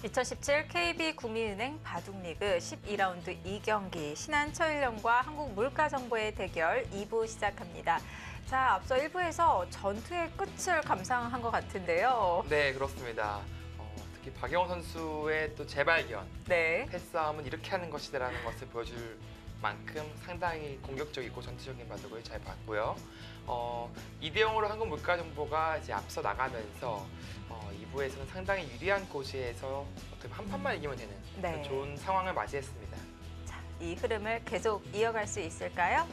2017 KB국민은행 바둑리그 12라운드 2경기 신한철령과 한국물가정보의 대결 2부 시작합니다. 자, 앞서 1부에서 전투의 끝을 감상한 것 같은데요. 네, 그렇습니다. 특히 박영호 선수의 또 재발견, 네. 패싸움은 이렇게 하는 것이다라는 것을 보여줄 만큼 상당히 공격적이고 전투적인 바둑을 잘 봤고요. 2대 0으로 한국물가정보가 이제 앞서 나가면서 2부에서는 상당히 유리한 곳에서 어떻게 한 판만 이기면 되는 네. 좋은 상황을 맞이했습니다. 자, 이 흐름을 계속 이어갈 수 있을까요?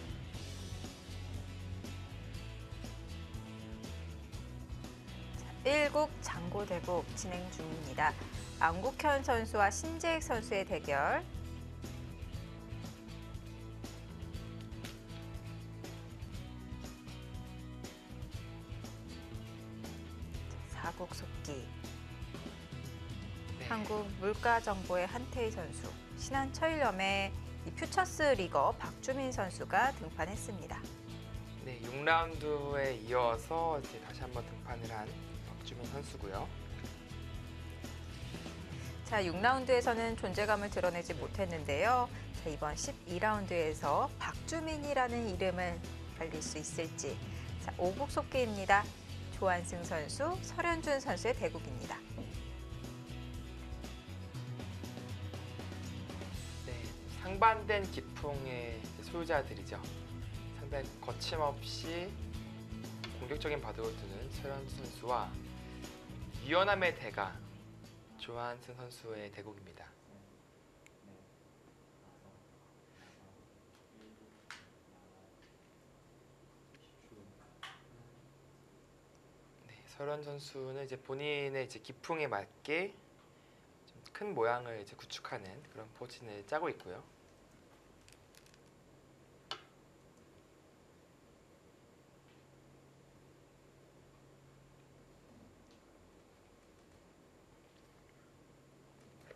자, 1국 장고대국 진행 중입니다. 안국현 선수와 신재익 선수의 대결. 사국속기. 네. 한국물가정보의 한태희 선수, 신한철염의 이 퓨처스 리거 박주민 선수가 등판했습니다. 네, 6라운드에 이어서 이제 다시 한번 등판을 한 박주민 선수고요. 자, 6라운드에서는 존재감을 드러내지 못했는데요. 자, 이번 12라운드에서 박주민이라는 이름을 알릴 수 있을지. 자, 오국속기입니다. 조한승 선수, 설현준 선수의 대국입니다. 네, 상반된 기풍의 소유자들이죠. 상당히 거침없이 공격적인 바둑을 두는 설현준 선수와 유연함의 대가 조한승 선수의 대국입니다. 네, 설현 선수는 이제 본인의 이제 기풍에 맞게 좀 큰 모양을 이제 구축하는 그런 포진을 짜고 있고요.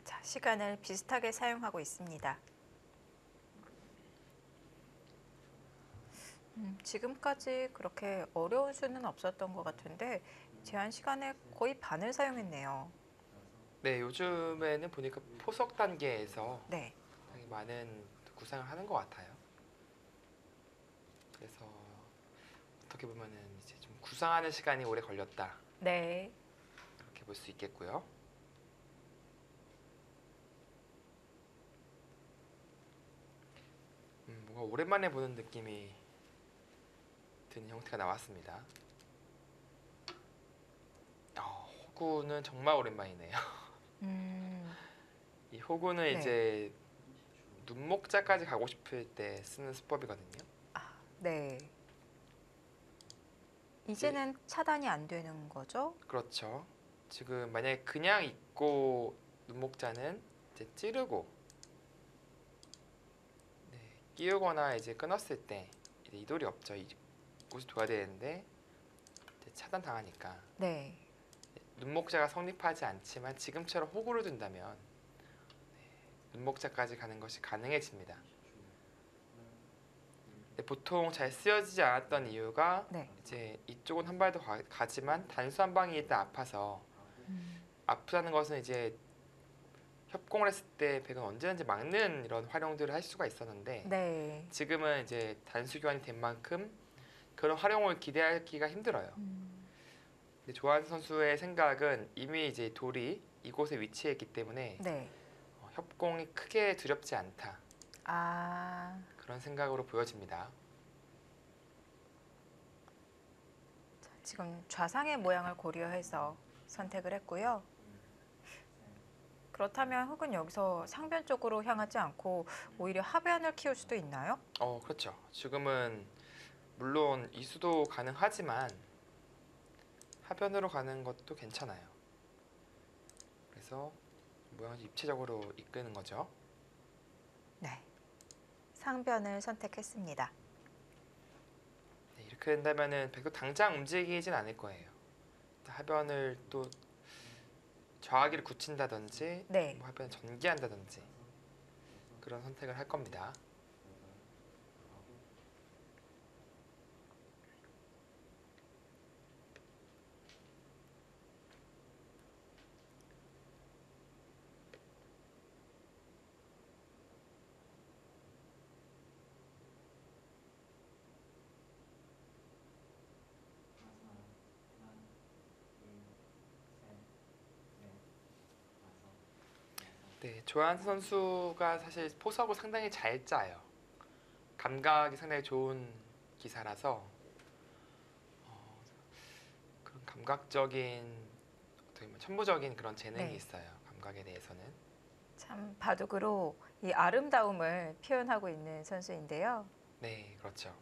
자, 시간을 비슷하게 사용하고 있습니다. 지금까지 그렇게 어려운 수는 없었던 것 같은데 제한 시간에 거의 반을 사용했네요. 네, 요즘에는 보니까 포석 단계에서 네. 굉장히 많은 구상을 하는 것 같아요. 그래서 어떻게 보면은 이제 좀 구상하는 시간이 오래 걸렸다 네. 그렇게 볼 수 있겠고요. 뭔가 오랜만에 보는 느낌이 드는 형태가 나왔습니다. 호구는 정말 오랜만이네요. 이 호구는 네. 이제 눈목자까지 가고 싶을 때 쓰는 수법이거든요. 네. 이제는 차단이 안 되는 거죠? 그렇죠. 지금 만약에 그냥 있고 눈목자는 이제 찌르고 끼우거나 이제 끊었을 때 이제 이돌이 없죠. 이곳이 둬야 되는데 이제 차단 당하니까 네. 눈목자가 성립하지 않지만 지금처럼 호구를 둔다면 눈목자까지 가는 것이 가능해집니다. 근데 보통 잘 쓰여지지 않았던 이유가 네. 이제 이쪽은 한 발 더 가지만 단수 한 방이 일단 아파서 아프다는 것은 이제 협공을 했을 때 백은 언제든지 막는 이런 활용들을 할 수가 있었는데 네. 지금은 이제 단수 교환이 된 만큼 그런 활용을 기대하기가 힘들어요. 근데 조한승 선수의 생각은 이미 이제 돌이 이곳에 위치해 있기 때문에 네. 협공이 크게 두렵지 않다. 아, 그런 생각으로 보여집니다. 지금 좌상의 모양을 고려해서 선택을 했고요. 그렇다면 흙은 여기서 상변 쪽으로 향하지 않고 오히려 하변을 키울 수도 있나요? 그렇죠. 지금은 물론 이수도 가능하지만 하변으로 가는 것도 괜찮아요. 그래서 모양을 입체적으로 이끄는 거죠. 네. 상변을 선택했습니다. 네, 이렇게 된다면은 백도 당장 움직이진 않을 거예요. 하변을 또 좌하기를 굳힌다든지 네. 뭐 하변을 전개한다든지 그런 선택을 할 겁니다. 네, 조한수 선수가 사실 포석을 상당히 잘 짜요. 감각이 상당히 좋은 기사라서 그런 감각적인 어떻게 보면 천부적인 그런 재능이 네. 있어요. 감각에 대해서는. 참 바둑으로 이 아름다움을 표현하고 있는 선수인데요. 네, 그렇죠.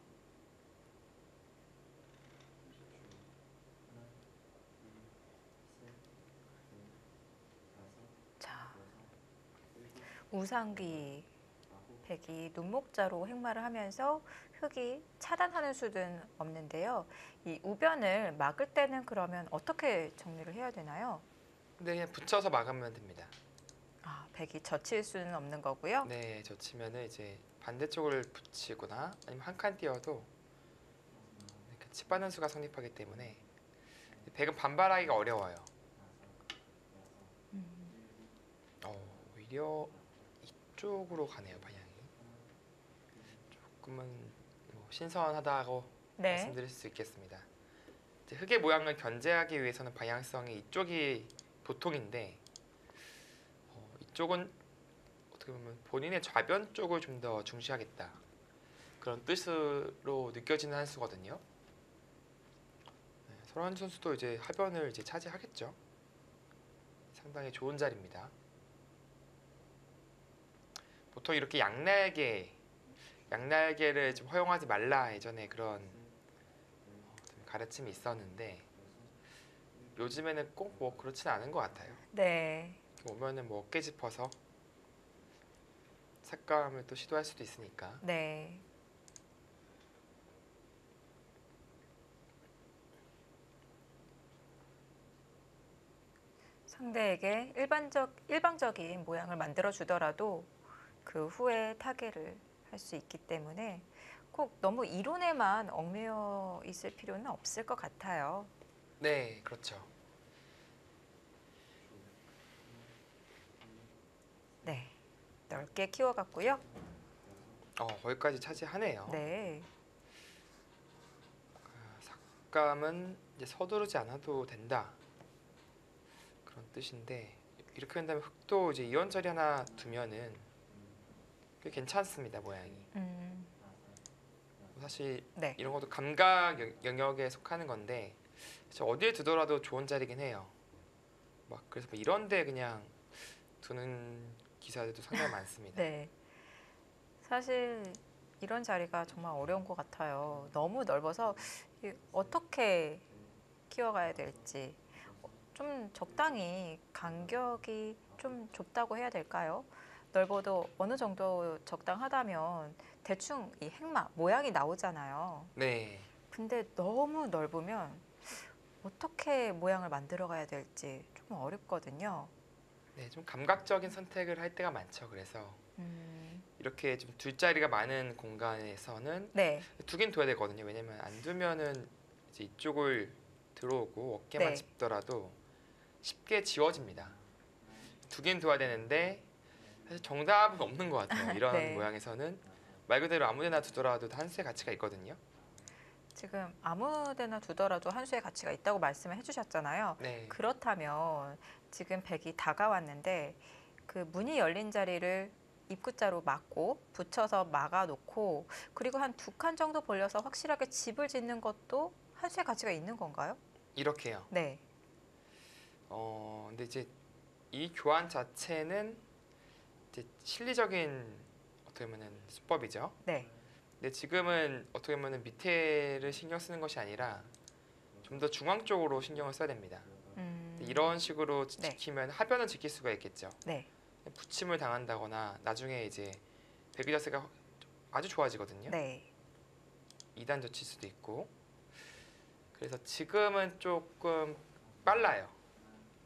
자, 우상귀 백이 눈목자로 행마를 하면서 흙이 차단하는 수는 없는데요. 이 우변을 막을 때는 그러면 어떻게 정리를 해야 되나요? 근데 그냥 붙여서 막으면 됩니다. 아, 백이 젖힐 수는 없는 거고요. 네, 젖히면은 이제 반대쪽을 붙이거나 아니면 한 칸 띄어도 이렇게 치받는 수가 성립하기 때문에 백은 반발하기가 어려워요. 오히려 이쪽으로 가네요, 방향이. 조금은 뭐 신선하다고 네. 말씀드릴 수 있겠습니다. 이제 흙의 모양을 견제하기 위해서는 방향성이 이쪽이 보통인데 이쪽은 어떻게 보면 본인의 좌변 쪽을 좀 더 중시하겠다 그런 뜻으로 느껴지는 한 수거든요. 네, 설원 선수도 이제 하변을 이제 차지하겠죠. 상당히 좋은 자리입니다. 보통 이렇게 양날개를 좀 허용하지 말라 예전에 그런 가르침이 있었는데 요즘에는 꼭 뭐 그렇지는 않은 것 같아요. 네. 오면은 뭐 어깨 짚어서 삭감을 또 시도할 수도 있으니까. 네. 상대에게 일방적인 모양을 만들어 주더라도 그 후에 타개를 할 수 있기 때문에 꼭 너무 이론에만 얽매여 있을 필요는 없을 것 같아요. 네, 그렇죠. 네. 넓게 키워갔고요. 거기까지 차지하네요. 네. 삭감은 이제 서두르지 않아도 된다 그런 뜻인데 이렇게 된다면 흙도 이제 이원 자리 하나 두면은 꽤 괜찮습니다 모양이. 사실 네. 이런 것도 감각 영역에 속하는 건데 어디에 두더라도 좋은 자리긴 해요. 막 그래서 뭐 이런데 그냥 두는 기사들도 상당히 많습니다. 네. 사실 이런 자리가 정말 어려운 것 같아요. 너무 넓어서 어떻게 키워가야 될지 좀 적당히 간격이 좀 좁다고 해야 될까요? 넓어도 어느 정도 적당하다면 대충 이 행마 모양이 나오잖아요. 네, 근데 너무 넓으면 어떻게 모양을 만들어 가야 될지 좀 어렵거든요. 네, 좀 감각적인 선택을 할 때가 많죠. 그래서 음, 이렇게 좀 둘 자리가 많은 공간에서는 네, 두긴 둬야 되거든요. 왜냐면 안 두면은 이제 이쪽을 들어오고 어깨만 네, 짚더라도 쉽게 지워집니다. 두긴 둬야 되는데 사실 정답은 없는 것 같아요. 이런 네. 모양에서는 말 그대로 아무데나 두더라도 한 수의 가치가 있거든요. 지금 아무데나 두더라도 한 수의 가치가 있다고 말씀을 해주셨잖아요. 네, 그렇다면 지금 백이 다가왔는데 그 문이 열린 자리를 입구자로 막고 붙여서 막아놓고 그리고 한 두 칸 정도 벌려서 확실하게 집을 짓는 것도 한 수의 가치가 있는 건가요? 이렇게요. 네, 근데 이제 이 교환 자체는 이제 실리적인 어떻게 보면은 수법이죠. 네, 근데 지금은 어떻게 보면은 밑에를 신경 쓰는 것이 아니라 좀 더 중앙 쪽으로 신경을 써야 됩니다. 이런 식으로 네. 지키면 하변은 지킬 수가 있겠죠. 네, 부침을 당한다거나 나중에 이제 배그 자세가 아주 좋아지거든요. 네. 2단 젖힐 수도 있고. 그래서 지금은 조금 빨라요.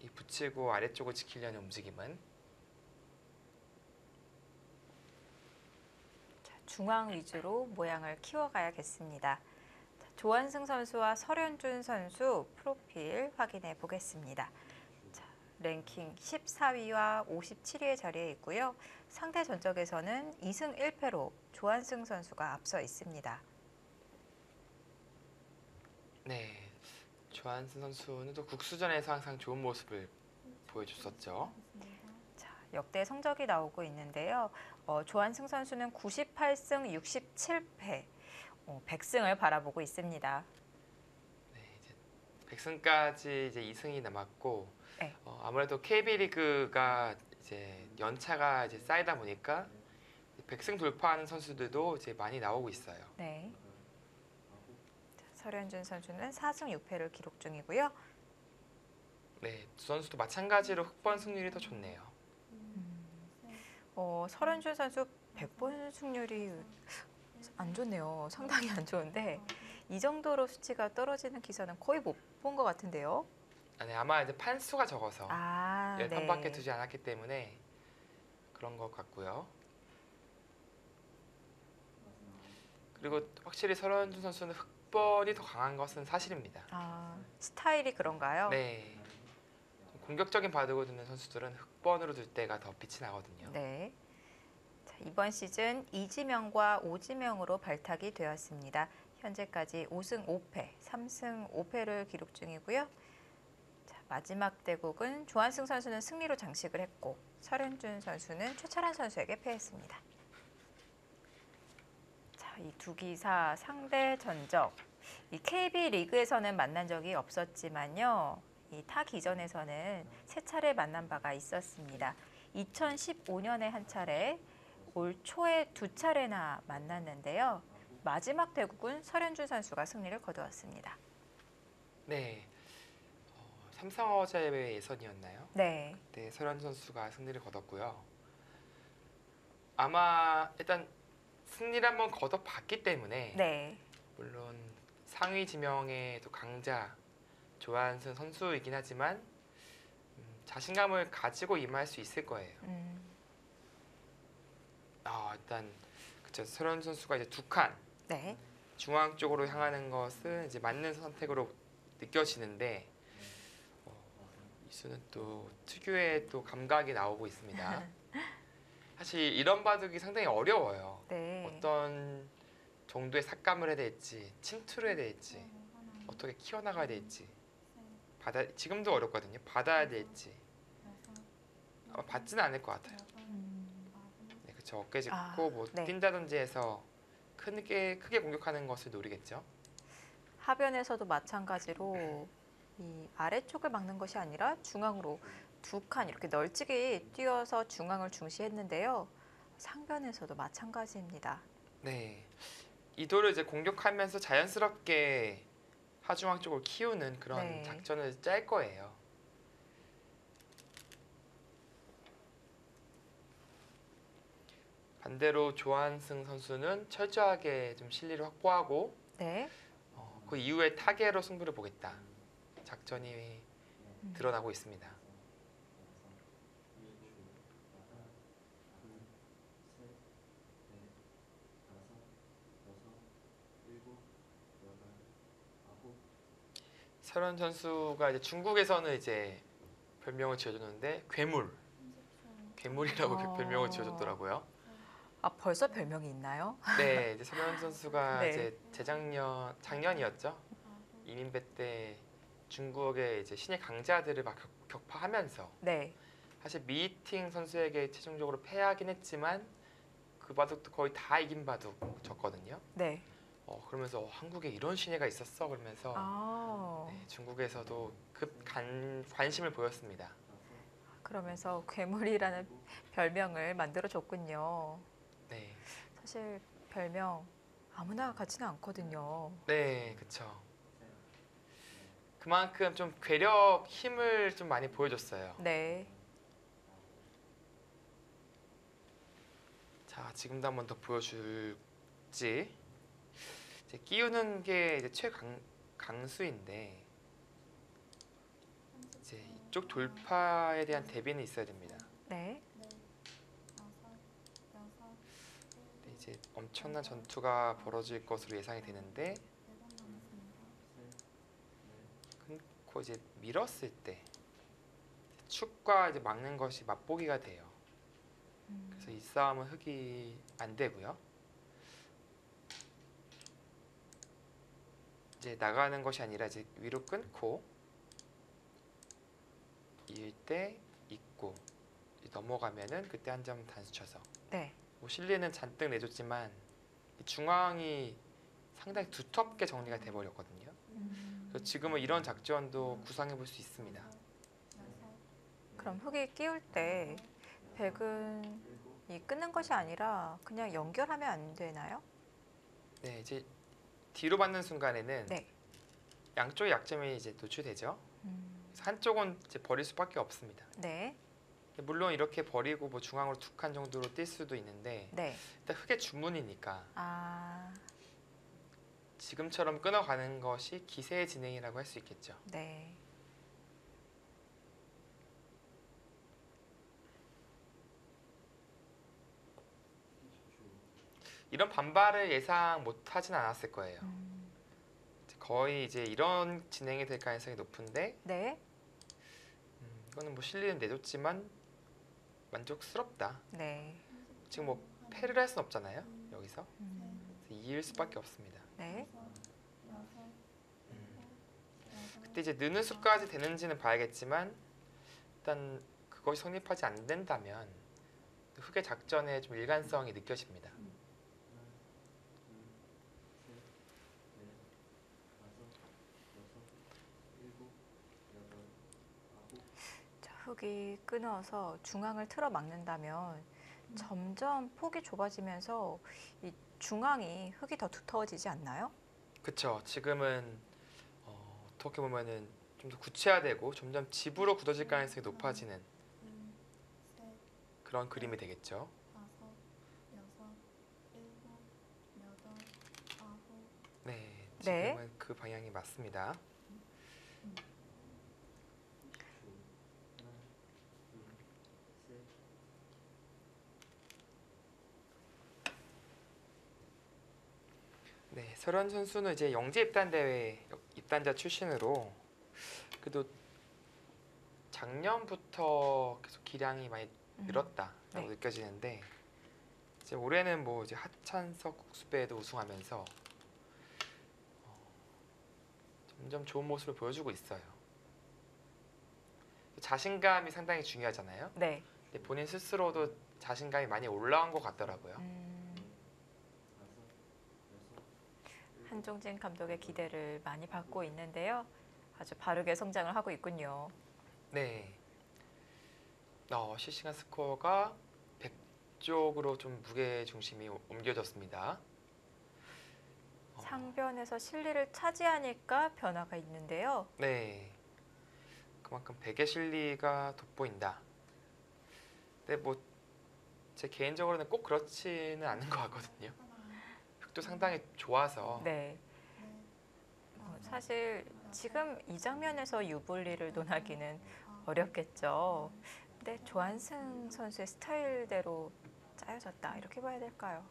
이 붙이고 아래쪽을 지키려는 움직임은. 자, 중앙 위주로 모양을 키워가야겠습니다. 자, 조한승 선수와 설현준 선수 프로필 확인해 보겠습니다. 자, 랭킹 14위와 57위의 자리에 있고요. 상대 전적에서는 2승 1패로 조한승 선수가 앞서 있습니다. 네, 조한슨 선수는 또 국수전에서 항상 좋은 모습을 보여줬었죠. 자, 역대 성적이 나오고 있는데요. 조한승 선수는 98승 67패, 100승을 바라보고 있습니다. 네, 이제 100승까지 이제 2승이 남았고 네. 아무래도 KB리그가 이제 연차가 이제 쌓이다 보니까 100승 돌파하는 선수들도 이제 많이 나오고 있어요. 네. 설현준 선수는 4승 6패를 기록 중이고요. 네, 두 선수도 마찬가지로 흑번 승률이 더 좋네요. 설현준 선수 100번 승률이 안 좋네요. 상당히 안 좋은데 이 정도로 수치가 떨어지는 기사는 거의 못 본 것 같은데요. 네, 아마 이제 판수가 적어서 아, 10판밖에 네. 두지 않았기 때문에 그런 것 같고요. 그리고 확실히 설현준 선수는 흑번이 더 강한 것은 사실입니다. 아, 스타일이 그런가요? 네, 좀 공격적인 바둑을 두는 선수들은 흑번으로 둘 때가 더 빛이 나거든요. 네. 자, 이번 시즌 이지명과 오지명으로 발탁이 되었습니다. 현재까지 5승 5패, 3승 5패를 기록 중이고요. 자, 마지막 대국은 조한승 선수는 승리로 장식을 했고 설현준 선수는 최철한 선수에게 패했습니다. 자, 이 두 기사 상대 전적, 이 KB 리그에서는 만난 적이 없었지만요. 이 타 기전에서는 세 차례 만난 바가 있었습니다. 2015년에 한 차례, 올 초에 두 차례나 만났는데요. 마지막 대국은 설현준 선수가 승리를 거두었습니다. 네, 삼성어제 예선이었나요? 네, 그때 설현준 선수가 승리를 거뒀고요. 아마 일단 승리를 한번 거둬봤기 때문에 네, 물론 상위 지명의 또 강자 조한승 선수이긴 하지만 자신감을 가지고 임할 수 있을 거예요. 일단 그쵸, 설현 선수가 이제 두 칸 네, 중앙 쪽으로 향하는 것은 이제 맞는 선택으로 느껴지는데 이수는 또 특유의 또 감각이 나오고 있습니다. 사실 이런 바둑이 상당히 어려워요. 네. 어떤 정도의 삭감을 해야 될지 침투를 해야 될지 어떻게 키워나가야 될지 지금도 어렵거든요. 받아야 될지 아마 받지는 않을 것 같아요. 네, 그렇죠. 어깨 짚고 뭐 네. 뛴다든지 해서 크게 공격하는 것을 노리겠죠. 하변에서도 마찬가지로 이 아래쪽을 막는 것이 아니라 중앙으로 두 칸 이렇게 널찍이 뛰어서 중앙을 중시했는데요. 상변에서도 마찬가지입니다. 네, 이 돌을 이제 공격하면서 자연스럽게 하중앙 쪽을 키우는 그런 네. 작전을 짤 거예요. 반대로 조한승 선수는 철저하게 좀 실리를 확보하고 네. 그 이후에 타계로 승부를 보겠다. 작전이 드러나고 있습니다. 설현 선수가 이제 중국에서는 이제 별명을 지어줬는데 괴물이라고 별명을 지어줬더라고요. 아, 벌써 별명이 있나요? 네, 이제 설현 선수가 네. 이제 작년이었죠. 이민배 때 중국의 이제 신의 강자들을 막 격파하면서 네. 사실 미팅 선수에게 최종적으로 패하긴 했지만 그 바둑도 거의 다 이긴 바둑 졌거든요. 네. 그러면서 한국에 이런 신예가 있었어 그러면서 네, 중국에서도 급 관심을 보였습니다. 그러면서 괴물이라는 별명을 만들어 줬군요. 네, 사실 별명 아무나 같지는 않거든요. 네, 그렇죠. 그만큼 좀 괴력, 힘을 좀 많이 보여줬어요. 네. 자, 지금도 한 번 더 보여줄지. 이제 끼우는 게 이제 최강수인데 이제 이쪽 돌파에 대한 대비는 있어야 됩니다. 네. 근데 이제 엄청난 전투가 벌어질 것으로 예상이 되는데 끊고 이제 밀었을 때 축과 이제 막는 것이 맛보기가 돼요. 그래서 이 싸움은 흑이 안 되고요. 이제 나가는 것이 아니라 이제 위로 끊고 이을 때 있고 넘어가면은 그때 한 점 단수 쳐서 네. 뭐 실리는 잔뜩 내줬지만 이 중앙이 상당히 두텁게 정리가 돼버렸거든요. 그래서 지금은 이런 작전도 구상해 볼 수 있습니다. 그럼 흙이 끼울 때 백은 이 끊는 것이 아니라 그냥 연결하면 안 되나요? 네, 이제 뒤로 받는 순간에는 네. 양쪽의 약점이 이제 노출되죠. 그래서 한쪽은 이제 버릴 수밖에 없습니다. 네. 물론 이렇게 버리고 뭐 중앙으로 두 칸 정도로 뛸 수도 있는데 네. 일단 흙의 주문이니까 아, 지금처럼 끊어가는 것이 기세의 진행이라고 할 수 있겠죠. 네. 이런 반발을 예상 못하진 않았을 거예요. 음, 거의 이제 이런 진행이 될 가능성이 높은데 네. 이거는 뭐 실리는 내줬지만 만족스럽다. 네. 지금 뭐 패를 할 순 없잖아요. 여기서 음, 그래서 이길 수밖에 없습니다. 네. 그때 이제 느는 수까지 되는지는 봐야겠지만 일단 그것이 성립하지 안 된다면 흑의 작전에 좀 일관성이 느껴집니다. 자, 흙이 끊어서 중앙을 틀어 막는다면 점점 폭이 좁아지면서 이 중앙이 흙이 더 두터워지지 않나요? 그쵸. 지금은 어떻게 보면은 좀 더 구체화되고 점점 집으로 굳어질 가능성이 높아지는 그런 그림이 되겠죠. 네, 네. 지금은 그 방향이 맞습니다. 네, 설현 선수는 이제 영재 입단 대회 입단자 출신으로 그래도 작년부터 계속 기량이 많이 늘었다라고 네. 느껴지는데 이제 올해는 뭐 이제 하찬석 국수배에도 우승하면서 점점 좋은 모습을 보여주고 있어요. 자신감이 상당히 중요하잖아요. 네. 근데 본인 스스로도 자신감이 많이 올라온 것 같더라고요. 한종진 감독의 기대를 많이 받고 있는데요. 아주 바르게 성장을 하고 있군요. 네. 실시간 스코어가 100쪽으로 좀 무게 중심이 옮겨졌습니다. 상변에서 실리를 차지하니까 변화가 있는데요. 네. 그만큼 백의 실리가 돋보인다. 근데 뭐 제 개인적으로는 꼭 그렇지는 않은 것 같거든요. 흙도 상당히 좋아서. 네. 사실 지금 이 장면에서 유불리를 논하기는 어렵겠죠. 근데 조한승 선수의 스타일대로 짜여졌다 이렇게 봐야 될까요?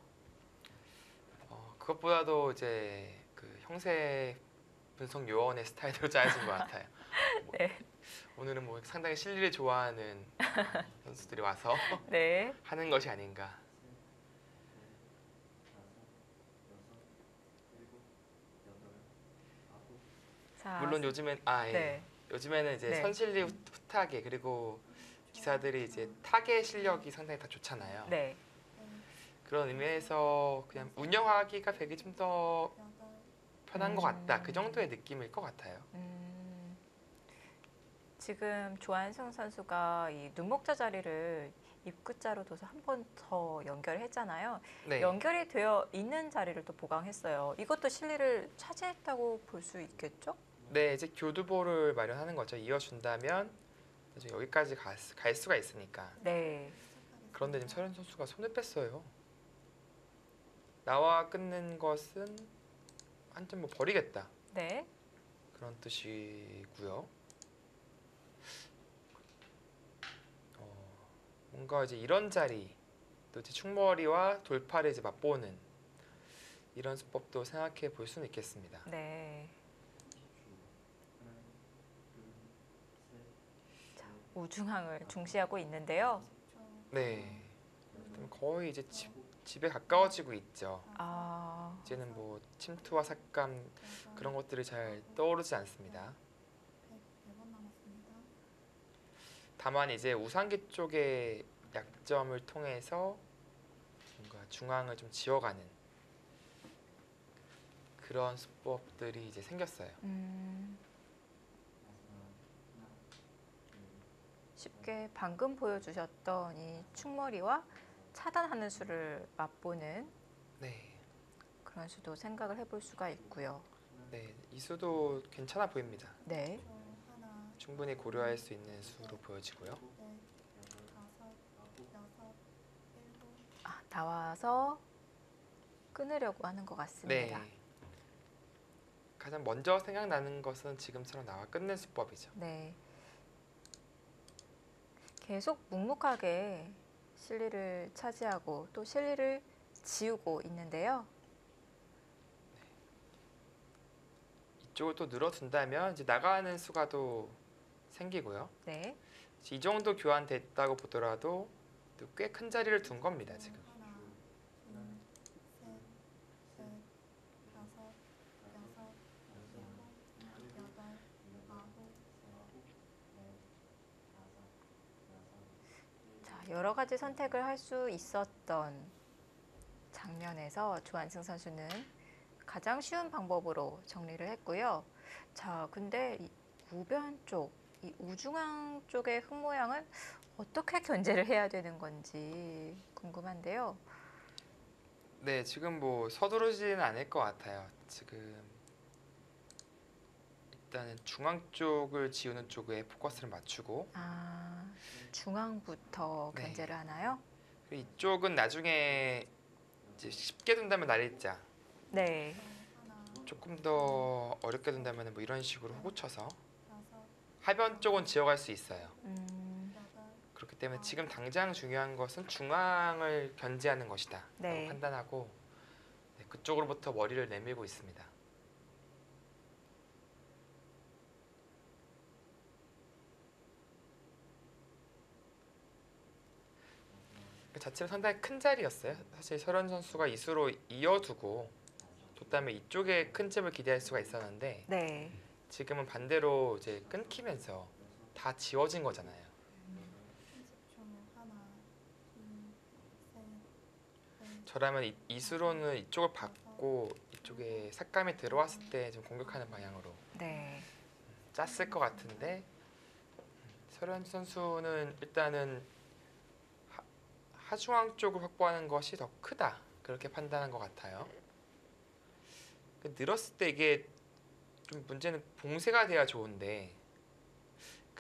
그것보다도 이제 그 형세 분석 요원의 스타일대로 짜여진 것 같아요. 네. 오늘은 뭐 상당히 실리를 좋아하는 선수들이 와서 네. 하는 것이 아닌가. 자, 물론 요즘엔 예. 네. 요즘에는 이제 네. 선실리 후타게 그리고 기사들이 이제 타겟 실력이 상당히 다 좋잖아요. 네. 그런 의미에서 그냥 운영하기가 되게 좀 더 편한 것 같다. 그 정도의 느낌일 것 같아요. 지금 조한승 선수가 이 눈목자 자리를 입구자로 둬서 한 번 더 연결했잖아요. 네. 연결이 되어 있는 자리를 또 보강했어요. 이것도 실리를 차지했다고 볼 수 있겠죠? 네, 이제 교두보를 마련하는 거죠. 이어준다면 나중에 여기까지 갈 수가 있으니까. 네. 그런데 지금 설현 선수가 손을 뺐어요. 나와 끊는 것은 한 점 뭐 버리겠다. 네. 그런 뜻이고요. 뭔가 이제 이런 자리 또 이제 충머리와 돌파를 이제 맛보는 이런 수법도 생각해 볼 수는 있겠습니다. 네. 자, 우중항을 중시하고 있는데요. 네, 거의 이제 집에 가까워지고 있죠. 아, 이제는 뭐 침투와 삭감 그런 것들이 잘 떠오르지 않습니다. 다만 이제 우상기 쪽의 약점을 통해서 뭔가 중앙을 좀 지워가는 그런 수법들이 이제 생겼어요. 쉽게 방금 보여주셨던 이 충머리와 차단하는 수를 맛보는 네, 그런 수도 생각을 해볼 수가 있고요. 네, 이 수도 괜찮아 보입니다. 네. 충분히 고려할 수 있는 수로 보여지고요. 나와서 끊으려고 하는 것 같습니다. 네, 가장 먼저 생각나는 것은 지금처럼 나와 끊는 수법이죠. 네. 계속 묵묵하게 실리를 차지하고 또 실리를 지우고 있는데요. 이쪽을 또 늘어둔다면 이제 나가는 수가 또 생기고요. 네. 이 정도 교환됐다고 보더라도 꽤 큰 자리를 둔 겁니다, 지금. 자, 여러 가지 선택을 할 수 있었던 장면에서 조한승 선수는 가장 쉬운 방법으로 정리를 했고요. 자, 근데 이 우변 쪽, 이 우중앙 쪽의 흙 모양을 어떻게 견제를 해야 되는 건지 궁금한데요. 네, 지금 뭐 서두르지는 않을 것 같아요. 지금 일단은 중앙 쪽을 지우는 쪽에 포커스를 맞추고 중앙부터 네. 견제를 하나요? 그리고 이쪽은 나중에 이제 쉽게 둔다면 날일자, 네. 조금 더 어렵게 둔다면 뭐 이런 식으로 호구쳐서 하변 쪽은 지워갈 수 있어요. 그렇기 때문에 지금 당장 중요한 것은 중앙을 견제하는 것이다 네. 라고 판단하고 네, 그쪽으로부터 머리를 내밀고 있습니다. 그 자체로 상당히 큰 자리였어요. 사실 설현 선수가 이수로 이어두고 뒀다면 이쪽에 큰 집을 기대할 수가 있었는데 네. 지금은 반대로 이제 끊기면서 다 지워진 거잖아요. 저라면 이수로는 이쪽을 받고 이쪽에 삭감이 들어왔을 때 좀 공격하는 방향으로 네. 짰을 것 같은데 설현 선수는 일단은 하중앙 쪽을 확보하는 것이 더 크다 그렇게 판단한 것 같아요. 늘었을 때 이게 좀 문제는 봉쇄가 돼야 좋은데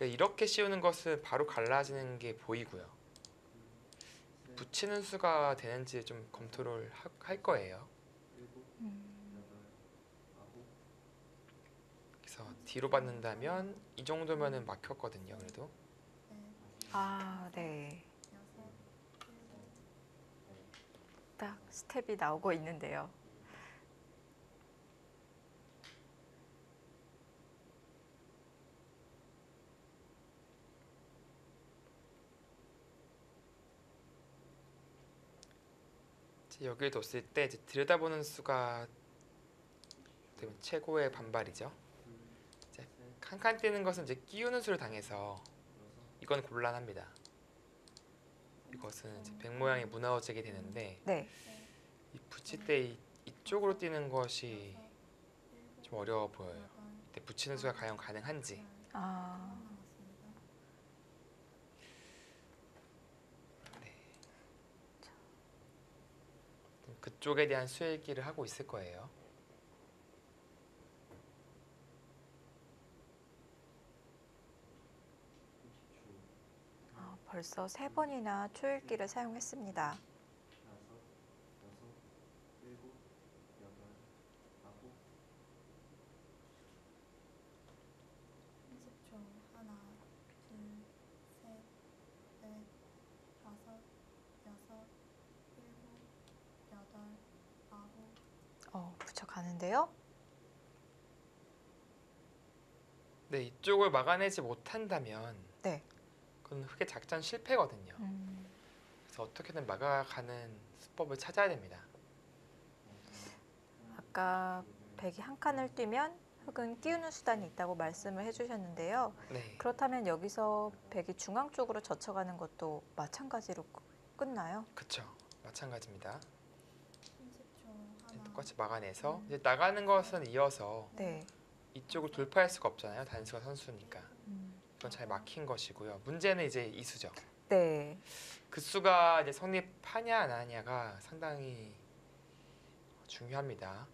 이렇게 씌우는 것은 바로 갈라지는 게 보이고요. 붙이는 수가 되는지 좀 검토를 할 거예요. 그래서 뒤로 받는다면 이 정도면은 막혔거든요. 그래도 네. 딱 스텝이 나오고 있는데요. 여기를 뒀을 때 이제 들여다보는 수가 최고의 반발이죠. 이제 칸칸 뛰는 것은 이제 끼우는 수를 당해서 이건 곤란합니다. 이것은 이제 백 모양이 무너지게 되는데 네. 이 붙일 때 이쪽으로 뛰는 것이 좀 어려워 보여요. 이때 붙이는 수가 과연 가능한지. 그쪽에 대한 수얘기를 하고 있을 거예요. 벌써 3번이나 초읽기를 사용했습니다. 붙여가는데요. 네, 이쪽을 막아내지 못한다면 네. 그건 흙의 작전 실패거든요. 그래서 어떻게든 막아가는 수법을 찾아야 됩니다. 아까 백이 한 칸을 뛰면 흙은 끼우는 수단이 있다고 말씀을 해주셨는데요. 네. 그렇다면 여기서 백이 중앙 쪽으로 젖혀가는 것도 마찬가지로 끝나요? 그쵸. 마찬가지입니다. 하나, 똑같이 막아내서 이제 나가는 것은 이어서 네. 이쪽을 돌파할 수가 없잖아요. 단수가 선수니까. 음. 이건 잘 막힌 것이고요. 문제는 이제 이수죠. 네. 그 수가 이제 성립하냐 안 하냐가 상당히 중요합니다.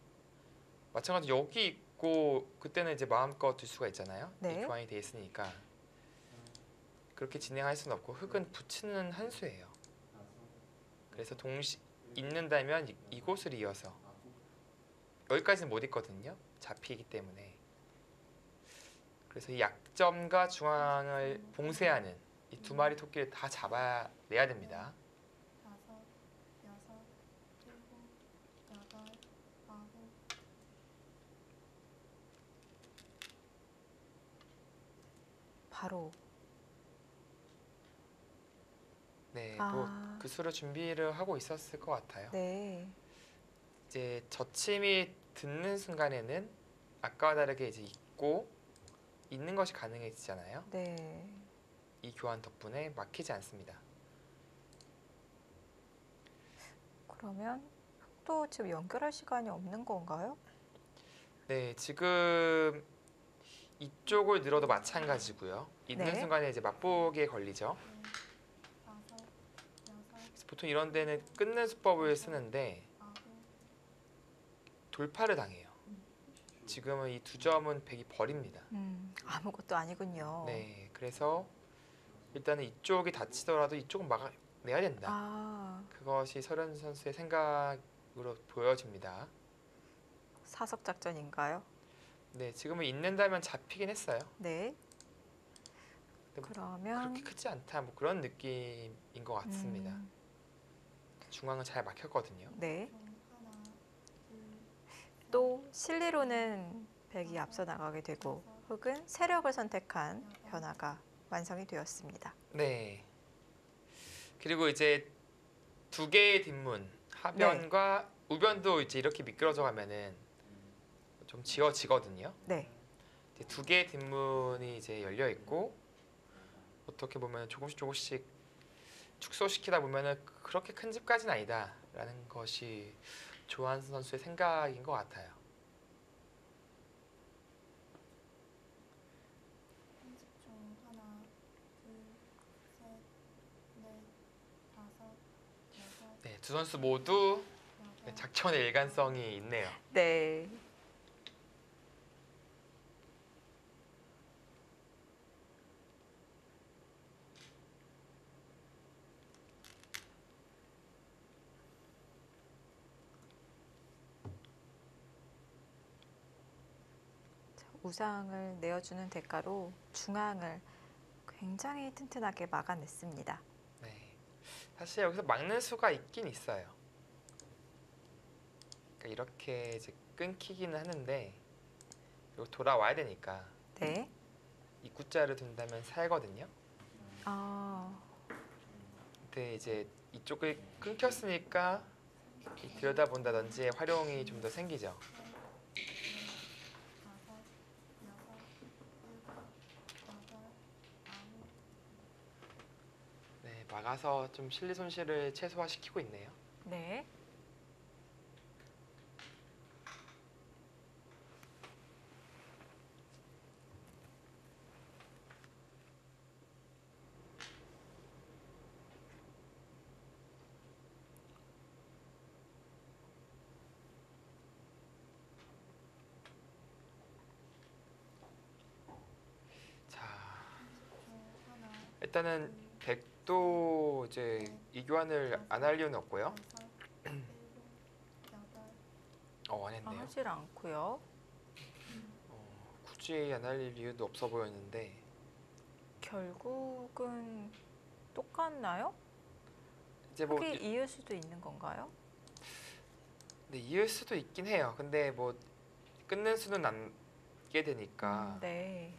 마찬가지로 여기 있고 그때는 이제 마음껏 둘 수가 있잖아요. 네. 이 교환이 돼 있으니까 그렇게 진행할 수는 없고 흙은 붙이는 한 수예요. 그래서 동시 있는다면 이곳을 이어서 여기까지는 못 있거든요. 잡히기 때문에. 그래서 이 약점과 중앙을 봉쇄하는 이 두 마리 토끼를 다 잡아내야 됩니다. 다섯, 여섯, 일곱, 여덟, 아홉. 바로. 네, 아. 뭐 그 수를 준비를 하고 있었을 것 같아요. 네. 이제 젖힘이 듣는 순간에는 아까와 다르게 이제 있는 것이 가능해지잖아요. 네. 이 교환 덕분에 막히지 않습니다. 그러면 흙도 지금 연결할 시간이 없는 건가요? 네, 지금 이쪽을 늘어도 마찬가지고요. 있는 네. 순간에 이제 맛보기에 걸리죠. 다섯, 여섯, 그래서 보통 이런 데는 끊는 수법을 쓰는데 아홉. 돌파를 당해요. 지금은 이 두 점은 백이 버립니다. 아무것도 아니군요. 네, 그래서 일단은 이쪽이 다치더라도 이쪽은 막아내야 된다. 아, 그것이 설현 선수의 생각으로 보여집니다. 사석 작전인가요? 네, 지금은 있는다면 잡히긴 했어요. 네. 근데 그러면 그렇게 크지 않다, 뭐 그런 느낌인 것 같습니다. 중앙은 잘 막혔거든요. 네. 좀 하나, 둘, 또 실리로는 백이 앞서 나가게 되고 흙은 세력을 선택한 변화가 완성이 되었습니다. 네. 그리고 이제 두 개의 뒷문, 하변과 우변도 이제 이렇게 미끄러져 가면은 좀 지워지거든요. 네. 이제 두 개의 뒷문이 이제 열려 있고 어떻게 보면 조금씩 축소시키다 보면은 그렇게 큰 집까지는 아니다라는 것이 조한선 선수의 생각인 것 같아요. 편집종 하나, 둘, 셋, 넷, 다섯, 여섯, 네, 두 선수 모두 여덟. 작전의 일관성이 있네요. 네. 자, 우상을 내어주는 대가로 중앙을 굉장히 튼튼하게 막아냈습니다. 네. 사실 여기서 막는 수가 있긴 있어요. 그러니까 이렇게 이제 끊기기는 하는데 그리고 돌아와야 되니까 네. 입구자를 둔다면 살거든요. 아, 근데 이제 이쪽을 끊겼으니까 이 들여다본다든지 활용이 좀 더 생기죠. 다섯, 여섯, 일곱, 여덟, 아홉. 네, 막아서 좀 실리 손실을 최소화시키고 있네요. 네. 자, 종 하나, 일단은 백도 이제 이 교환을 안 할 이유는 없고요. 여섯, 일곱, 여덟. 안 아, 했네요. 하질 않고요. 굳이 안 할 이유도 없어 보였는데 결국은 똑같나요? 이제 뭐 흙이 이을 수도 있는 건가요? 네, 이을 수도 있긴 해요. 근데 뭐 끊는 수는 남게 되니까 네.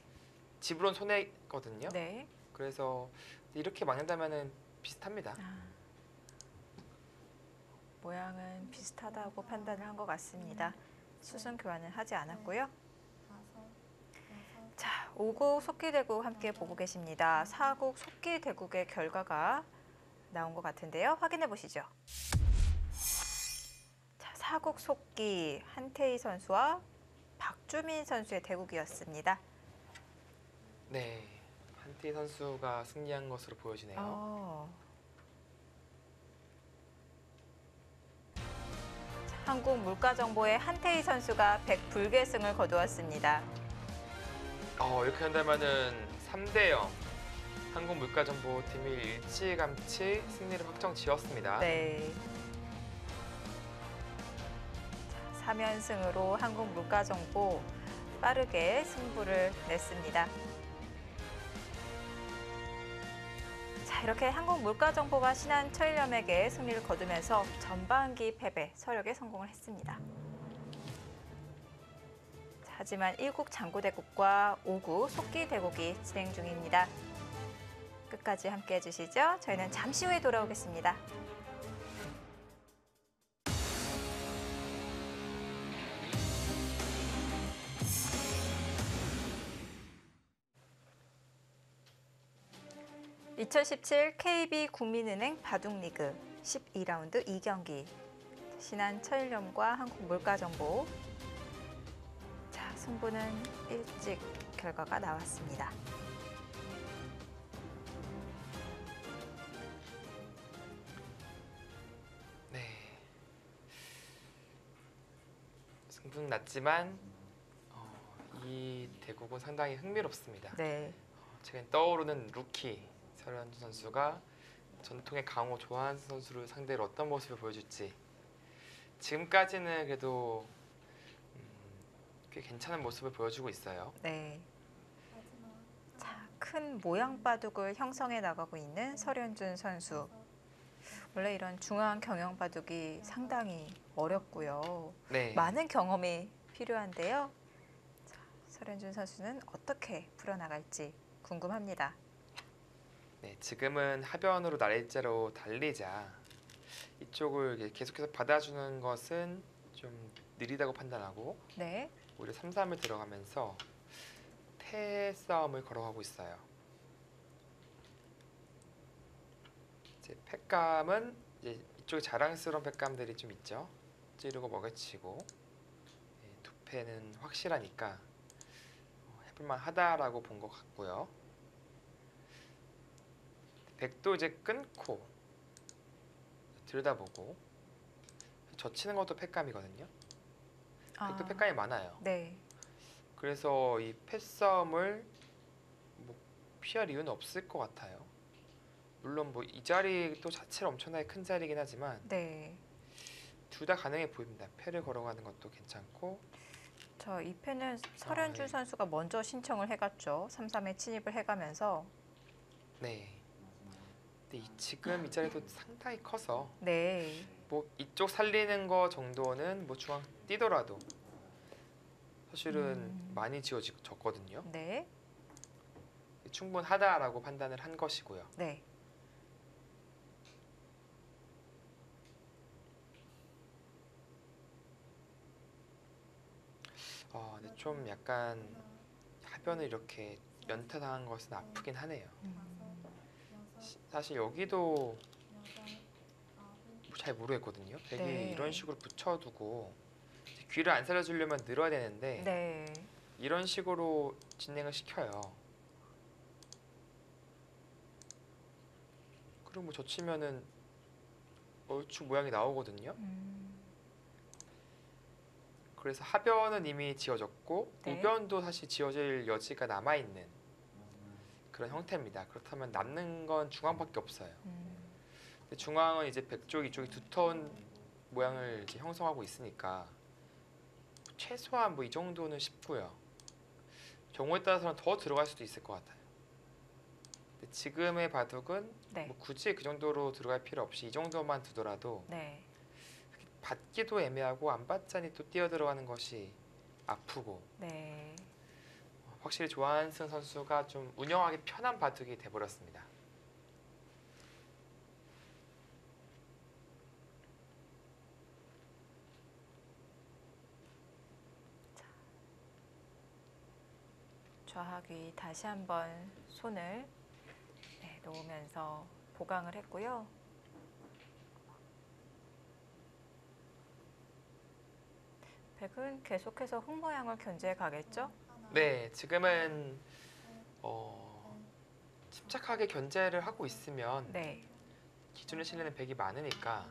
집으론 손해거든요. 네. 그래서 이렇게 막는다면은 비슷합니다. 아, 모양은 비슷하다고 판단을 한 것 같습니다. 수순 교환은 하지 않았고요. 다섯, 5국 속기대국 함께 보고 계십니다. 4국 속기대국의 결과가 나온 것 같은데요. 확인해 보시죠. 자, 4국 속기 한태희 선수와 박주민 선수의 대국이었습니다. 네, 한태희 선수가 승리한 것으로 보여지네요. 자, 한국물가정보의 한태희 선수가 100불계승을 거두었습니다. 이렇게 한다면은 3대0 한국물가정보팀이 일찌감치 승리를 확정 지었습니다. 네. 3연승으로 한국물가정보 빠르게 승부를 냈습니다. 자, 이렇게 한국물가정보가 신한 철염에게 승리를 거두면서 전반기 패배 서력에 성공을 했습니다. 자, 하지만 1국 장구대국과 5국 속기대국이 진행 중입니다. 끝까지 함께해 주시죠. 저희는 잠시 후에 돌아오겠습니다. (2017) KB국민은행 바둑리그 12라운드 2경기 신한 철염과 한국물가정보. 자, 승부는 일찍 결과가 나왔습니다. 네, 승부는 났지만 이 대국은 상당히 흥미롭습니다. 네. 최근 떠오르는 루키 설현주 선수가 전통의 강호 조한수 선수를 상대로 어떤 모습을 보여줄지 지금까지는 그래도 꽤 괜찮은 모습을 보여주고 있어요. 네. 마지막 자, 큰 모양 바둑을 형성해 나가고 있는 설현준 선수. 원래 이런 중앙 경영 바둑이 상당히 어렵고요. 네, 많은 경험이 필요한데요. 자, 설현준 선수는 어떻게 풀어나갈지 궁금합니다. 네, 지금은 하변으로 날짜로 달리자 이쪽을 이렇게 계속해서 받아주는 것은 좀 느리다고 판단하고 네. 오히려 3-3을 들어가면서 패싸움을 걸어가고 있어요. 이제 패감은 이제 이쪽에 자랑스러운 패감들이 좀 있죠. 찌르고 먹여치고 두 패는 확실하니까 해볼만 하다라고 본 것 같고요. 백도 이제 끊고 들여다보고 젖히는 것도 패감이거든요. 백도 패감이 많아요. 네. 그래서 이 패싸움을 뭐 피할 이유는 없을 것 같아요. 물론 뭐 이 자리 또 자체는 엄청나게 큰 자리긴 하지만 네. 둘 다 가능해 보입니다. 패를 걸어가는 것도 괜찮고. 저 이 패는 설현준 네. 선수가 먼저 신청을 해갔죠. 3-3에 침입을 해가면서. 네. 근데 지금 이 자리도 상당히 커서 네. 뭐 이쪽 살리는 거 정도는 뭐 중앙 뛰더라도 사실은 많이 지어졌거든요. 네. 충분하다라고 판단을 한 것이고요. 네. 근데 좀 약간 하변을 이렇게 연타당한 것은 아프긴 하네요. 사실 여기도 잘 모르겠거든요. 백이 네. 이런 식으로 붙여두고 귀를 안 살려주려면 늘어야 되는데 네. 이런 식으로 진행을 시켜요. 그리고 뭐 젖히면은 얼추 모양이 나오거든요. 그래서 하변은 이미 지어졌고 네. 우변도 사실 지어질 여지가 남아있는 그런 형태입니다. 그렇다면 남는 건 중앙밖에 없어요. 근데 중앙은 이제 백쪽 이쪽이 두터운 모양을 이제 형성하고 있으니까 최소한 뭐 이 정도는 쉽고요. 경우에 따라서는 더 들어갈 수도 있을 것 같아요. 근데 지금의 바둑은 네. 뭐 굳이 그 정도로 들어갈 필요 없이 이 정도만 두더라도 네. 받기도 애매하고 안 받자니 또 뛰어 들어가는 것이 아프고 네. 확실히 조한승 선수가 좀 운영하기 편한 바둑이 돼버렸습니다. 좌하귀 다시 한번 손을 놓으면서 보강을 했고요. 백은 계속해서 흙 모양을 견제해 가겠죠? 하나, 네, 지금은 셋, 침착하게 견제를 하고 있으면 네. 기존에 실리는 백이 많으니까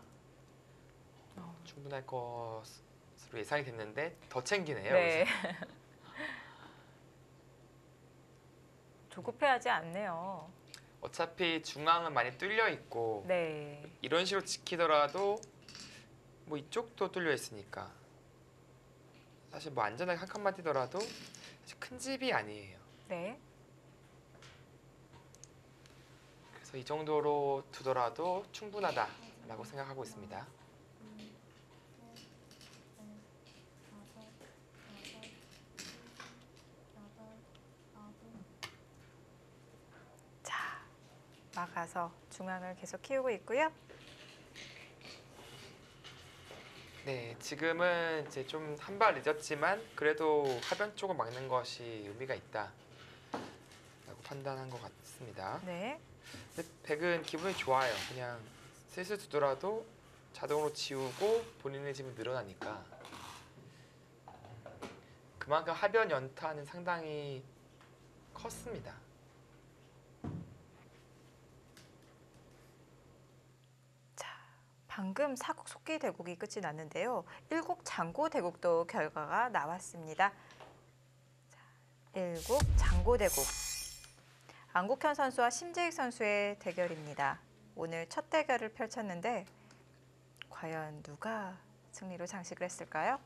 충분할 것으로 예상이 됐는데 더 챙기네요. 네. 여기서. 조급해하지 않네요. 어차피 중앙은 많이 뚫려 있고 네. 이런 식으로 지키더라도 뭐 이쪽도 뚫려 있으니까 사실 뭐 안전하게 한 칸만 뛰더라도 사실 큰 집이 아니에요. 네. 그래서 이 정도로 두더라도 충분하다라고 생각하고 있습니다. 둘, 셋, 넷, 다섯, 여섯, 일곱, 여덟, 아홉. 자, 막아서 중앙을 계속 키우고 있고요. 네, 지금은 이제 좀 한 발 늦었지만 그래도 하변 쪽을 막는 것이 의미가 있다라고 판단한 것 같습니다. 네. 근데 백은 기분이 좋아요. 그냥 슬슬 두더라도 자동으로 지우고 본인의 집이 늘어나니까 그만큼 하변 연타는 상당히 컸습니다. 방금 사국 속기 대국이 끝이 났는데요. 일국 장고 대국도 결과가 나왔습니다. 자, 일국 장고 대국. 안국현 선수와 심재익 선수의 대결입니다. 오늘 첫 대결을 펼쳤는데 과연 누가 승리로 장식을 했을까요?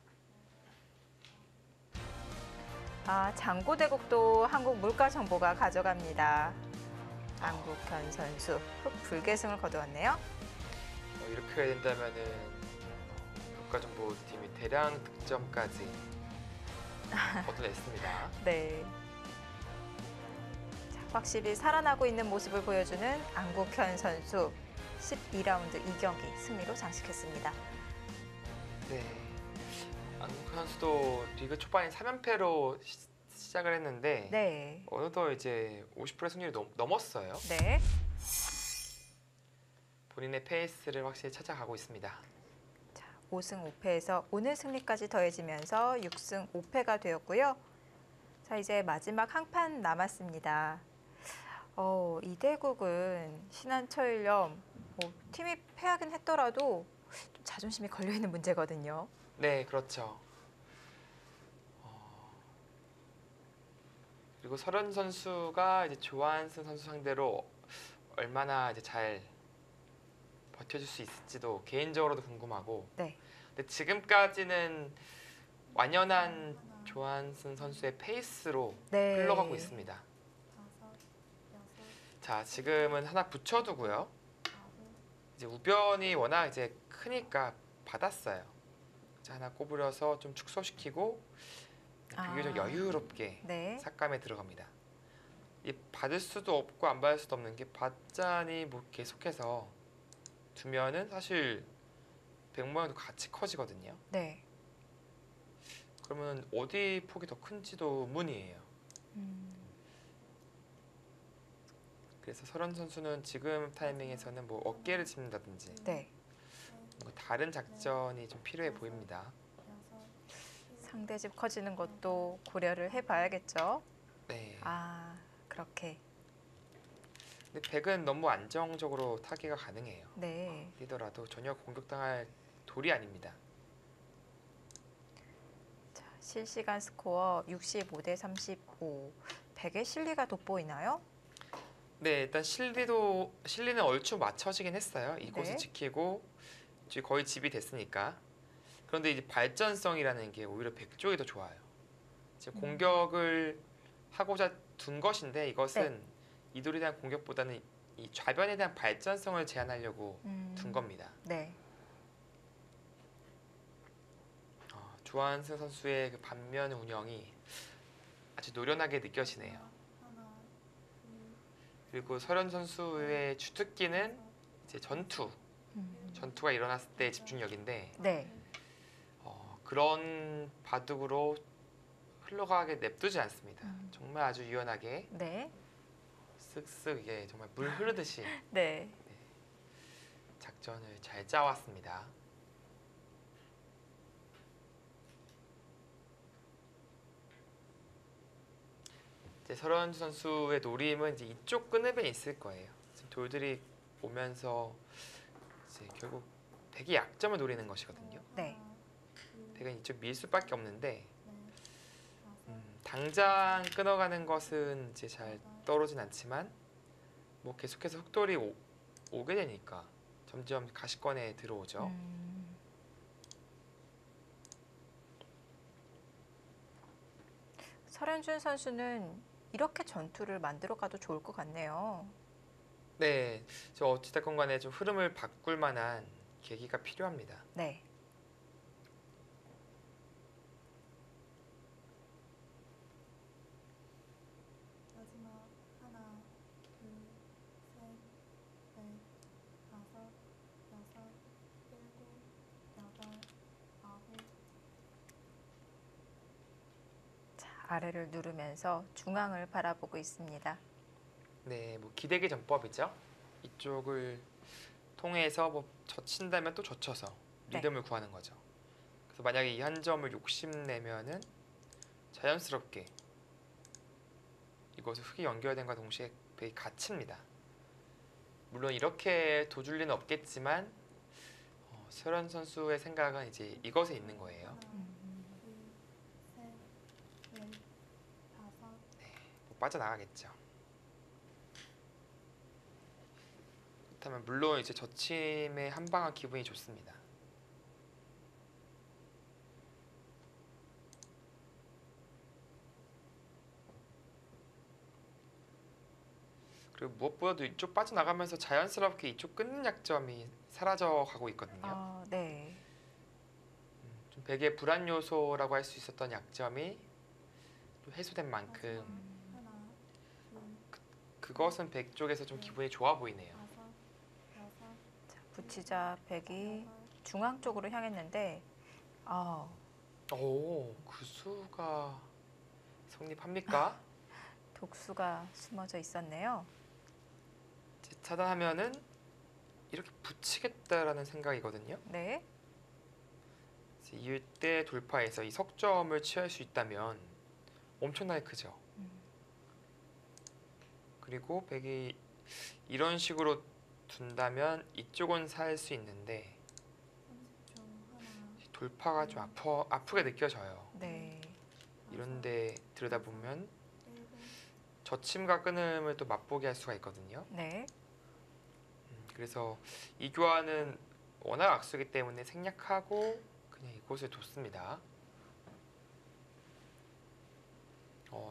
장고 대국도 한국 물가정보가 가져갑니다. 안국현 선수 흑불계승을 거두었네요. 이렇게 된다면은 국가정보팀이 대량 득점까지 얻어냈습니다. 네. 자, 확실히 살아나고 있는 모습을 보여주는 안국현 선수 12라운드 2경기 승리로 장식했습니다. 네, 안국 선수도 리그 초반에 3연패로 시작을 했는데 네. 어느덧 이제 50%의 승률이 넘었어요. 네. 본인의 페이스를 확실히 찾아가고 있습니다. 자, 5승 5패에서 오늘 승리까지 더해지면서 6승 5패가 되었고요. 자, 이제 마지막 한 판 남았습니다. 이대국은 신한철염 팀이 패하긴 했더라도 좀 자존심이 걸려 있는 문제거든요. 네, 그렇죠. 그리고 설현 선수가 이제 조한승 선수 상대로 얼마나 이제 잘 버텨줄 수 있을지도 개인적으로도 궁금하고. 네. 근데 지금까지는 완연한 조한승 선수의 페이스로 네. 흘러가고 있습니다. 다섯, 여섯, 자, 지금은 하나 붙여두고요. 아홉, 이제 우변이 워낙 이제 크니까 받았어요. 자, 하나 꼬부려서 좀 축소시키고 비교적 여유롭게 네. 삭감에 들어갑니다. 이 받을 수도 없고 안 받을 수도 없는 게 받자니 뭐 계속해서 두면은 사실 백 모양도 같이 커지거든요. 네. 그러면 어디 폭이 더 큰지도 의문이에요. 그래서 설현 선수는 지금 타이밍에서는 뭐 어깨를 짚는다든지 네. 뭐 다른 작전이 좀 필요해 보입니다. 여섯, 상대 집 커지는 것도 고려를 해봐야겠죠. 네. 그렇게. 근데 백은 너무 안정적으로 타기가 가능해요. 네. 뛰더라도 전혀 공격당할 돌이 아닙니다. 자, 실시간 스코어 65대 35. 백의 실리가 돋보이나요? 네, 일단 실리는 얼추 맞춰지긴 했어요. 이곳을 네. 지키고 이제 거의 집이 됐으니까. 그런데 이제 발전성이라는 게 오히려 백 쪽이 더 좋아요. 지금 공격을 하고자 둔 것인데 이것은 이돌에 대한 공격보다는 이 좌변에 대한 발전성을 제한하려고 둔 겁니다. 네. 조한승 선수의 그 반면 운영이 아주 노련하게 느껴지네요. 하나, 둘, 그리고 설현 선수의 주특기는 이제 전투가 일어났을 때의 집중력인데 네. 그런 바둑으로 흘러가게 냅두지 않습니다. 정말 아주 유연하게 네. 쓱쓱 이게 정말 물 흐르듯이 네. 작전을 잘 짜왔습니다. 이제 설현주 선수의 노림은 이제 이쪽 끈읍에 있을 거예요. 지금 돌들이 오면서 이제 결국 백이 약점을 노리는 것이거든요. 네. 백은 이쪽 밀 수밖에 없는데 넷, 당장 끊어가는 것은 이제 잘 떠오르진 않지만 뭐 계속해서 흑돌이 오게 되니까 점점 가시권에 들어오죠. 설현준 선수는 이렇게 전투를 만들어 가도 좋을 것 같네요. 네, 저 어찌됐건 간에 좀 흐름을 바꿀 만한 계기가 필요합니다. 네. 마지막 하나, 둘, 셋, 넷, 다섯, 여섯, 일곱, 여덟, 아홉. 자, 아래를 누르면서 중앙을 바라보고 있습니다. 네, 뭐 기대기 전법이죠. 이쪽을 통해서 뭐 젖힌다면 또 젖혀서 네. 리듬을 구하는 거죠. 그래서 만약에 이 한 점을 욕심내면은 자연스럽게 이것을 흙이 연결된과 동시에 백이 갇힙니다. 물론 이렇게 도줄 리는 없겠지만 설현 선수의 생각은 이제 이것에 있는 거예요. 하나, 둘, 셋, 넷, 다섯. 뭐 빠져나가겠죠. 그렇다면 물론 이제 젖힘에 한 방은 기분이 좋습니다. 그리고 무엇보다도 이쪽 빠져나가면서 자연스럽게 이쪽 끊는 약점이 사라져 가고 있거든요. 네. 좀 백의 불안 요소라고 할 수 있었던 약점이 또 해소된 만큼 하나, 둘, 그것은 백 쪽에서 좀 기분이 좋아 보이네요. 다섯, 여섯, 자, 붙이자 백이 여덟. 중앙 쪽으로 향했는데 오, 그 수가 성립합니까? 독수가 숨어져 있었네요. 이제 차단하면은 이렇게 붙이겠다라는 생각이거든요. 네. 이제 이때 돌파해서 이 석점을 취할 수 있다면 엄청나게 크죠. 그리고 백이 이런 식으로 둔다면 이쪽은 살 수 있는데 30초 하나, 돌파가 좀 아프게 느껴져요. 네. 이런데 들여다보면 일곱, 젖힘과 끊음을 또 맛보게 할 수가 있거든요. 네. 그래서 이 교환은 워낙 악수기 때문에 생략하고 그냥 이곳을 뒀습니다.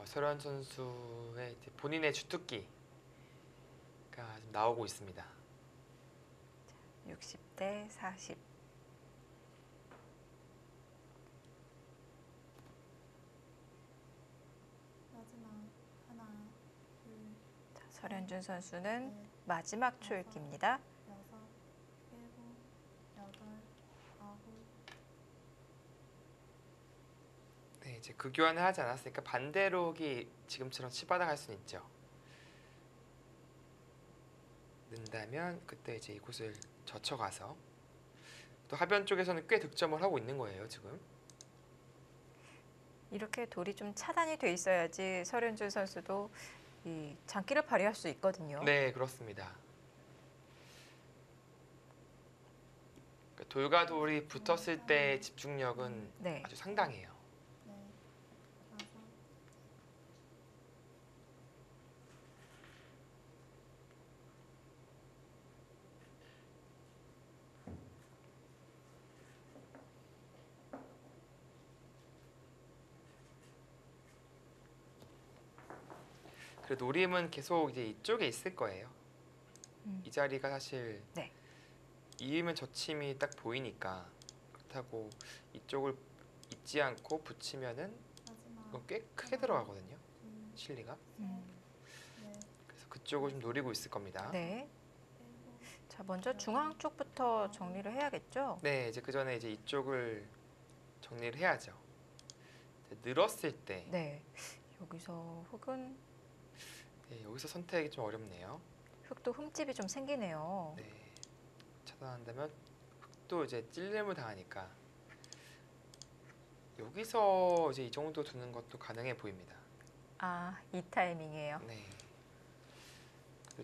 설현 선수의 이제 본인의 주특기가 좀 나오고 있습니다. 60대 40. 마지막 하나, 둘, 자, 설현준 선수는 넷, 마지막 초읽기입니다. 여섯, 일곱, 여덟, 아홉. 네, 이제 그 교환을 하지 않았으니까 반대로 지금처럼 치받아 갈 수는 있죠. 는다면 그때 이제 이곳을 젖혀가서 또 하변 쪽에서는 꽤 득점을 하고 있는 거예요, 지금. 이렇게 돌이 좀 차단이 돼 있어야지 설현준 선수도 이 장기를 발휘할 수 있거든요. 네, 그렇습니다. 그러니까 돌과 돌이 붙었을 때의 집중력은 네. 아주 상당해요. 넷, 다섯. 그리고 노림은 계속 이제 이쪽에 있을 거예요. 음. 이 자리가 사실 네. 이으면 젖힘이 딱 보이니까 그렇다고 이쪽을 잊지 않고 붙이면은 마지막 이건 꽤 크게 들어가거든요. 둘, 실리가. 음. 넷, 그래서 그쪽을 좀 노리고 있을 겁니다. 네. 일곱, 자, 먼저 중앙 쪽부터 정리를 해야겠죠? 네, 이제 그 전에 이제 이쪽을 정리를 해야죠. 늘었을 때 네. 여기서 흙은 네, 여기서 선택이 좀 어렵네요. 흙도 흠집이 좀 생기네요. 네, 차단한다면 흙도 이제 찔림을 당하니까 여기서 이제 이 정도 두는 것도 가능해 보입니다. 아, 이 타이밍이에요. 네,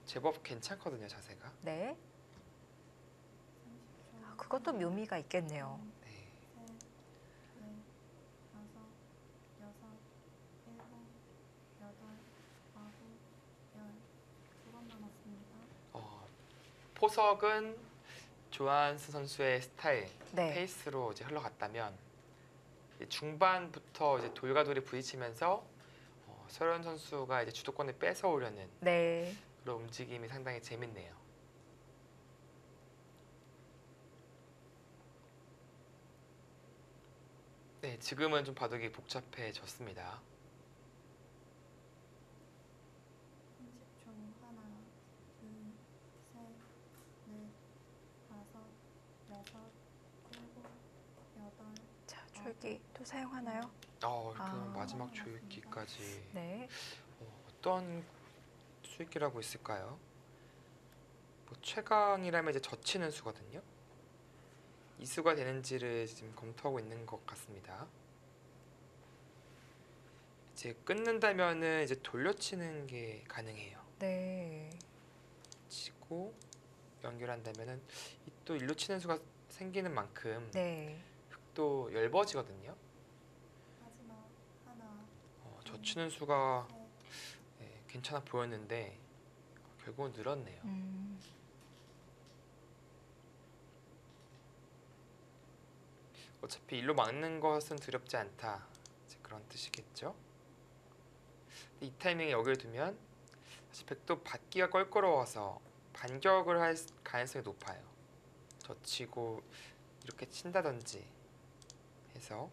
제법 괜찮거든요, 자세가. 네. 30초. 아, 그것도 묘미가 있겠네요. 네, 셋, 넷, 다섯, 여섯, 일곱, 여덟, 아홉, 열. 2번 남았습니다. 포석은 조한스 선수의 스타일, 네. 페이스로 이제 흘러갔다면 이제 중반부터 이제 돌과 돌이 부딪히면서 서현 선수가 이제 주도권을 뺏어오려는 네. 그런 움직임이 상당히 재밌네요. 네, 지금은 좀 바둑이 복잡해졌습니다. 30초. 하나, 둘, 셋, 넷, 다섯, 여섯, 일곱, 여덟. 자, 줄기 또 사용하나요? 이렇게 아. 마지막 조율기까지 네. 어떤 수익기라고 있을까요? 뭐 최강이라면 이제 젖히는 수거든요. 이 수가 되는지를 지금 검토하고 있는 것 같습니다. 이제 끊는다면은 이제 돌려치는 게 가능해요. 네. 치고 연결한다면은 이 또 일로 치는 수가 생기는 만큼 네. 또 얇아지거든요. 마지막. 하나, 젖히는 수가 셋, 네, 괜찮아 보였는데 결국은 늘었네요. 어차피 일로 막는 것은 두렵지 않다. 이제 그런 뜻이겠죠. 이 타이밍에 여기를 두면 사실 백도 받기가 껄끄러워서 반격을 할 가능성이 높아요. 젖히고 이렇게 친다든지 해서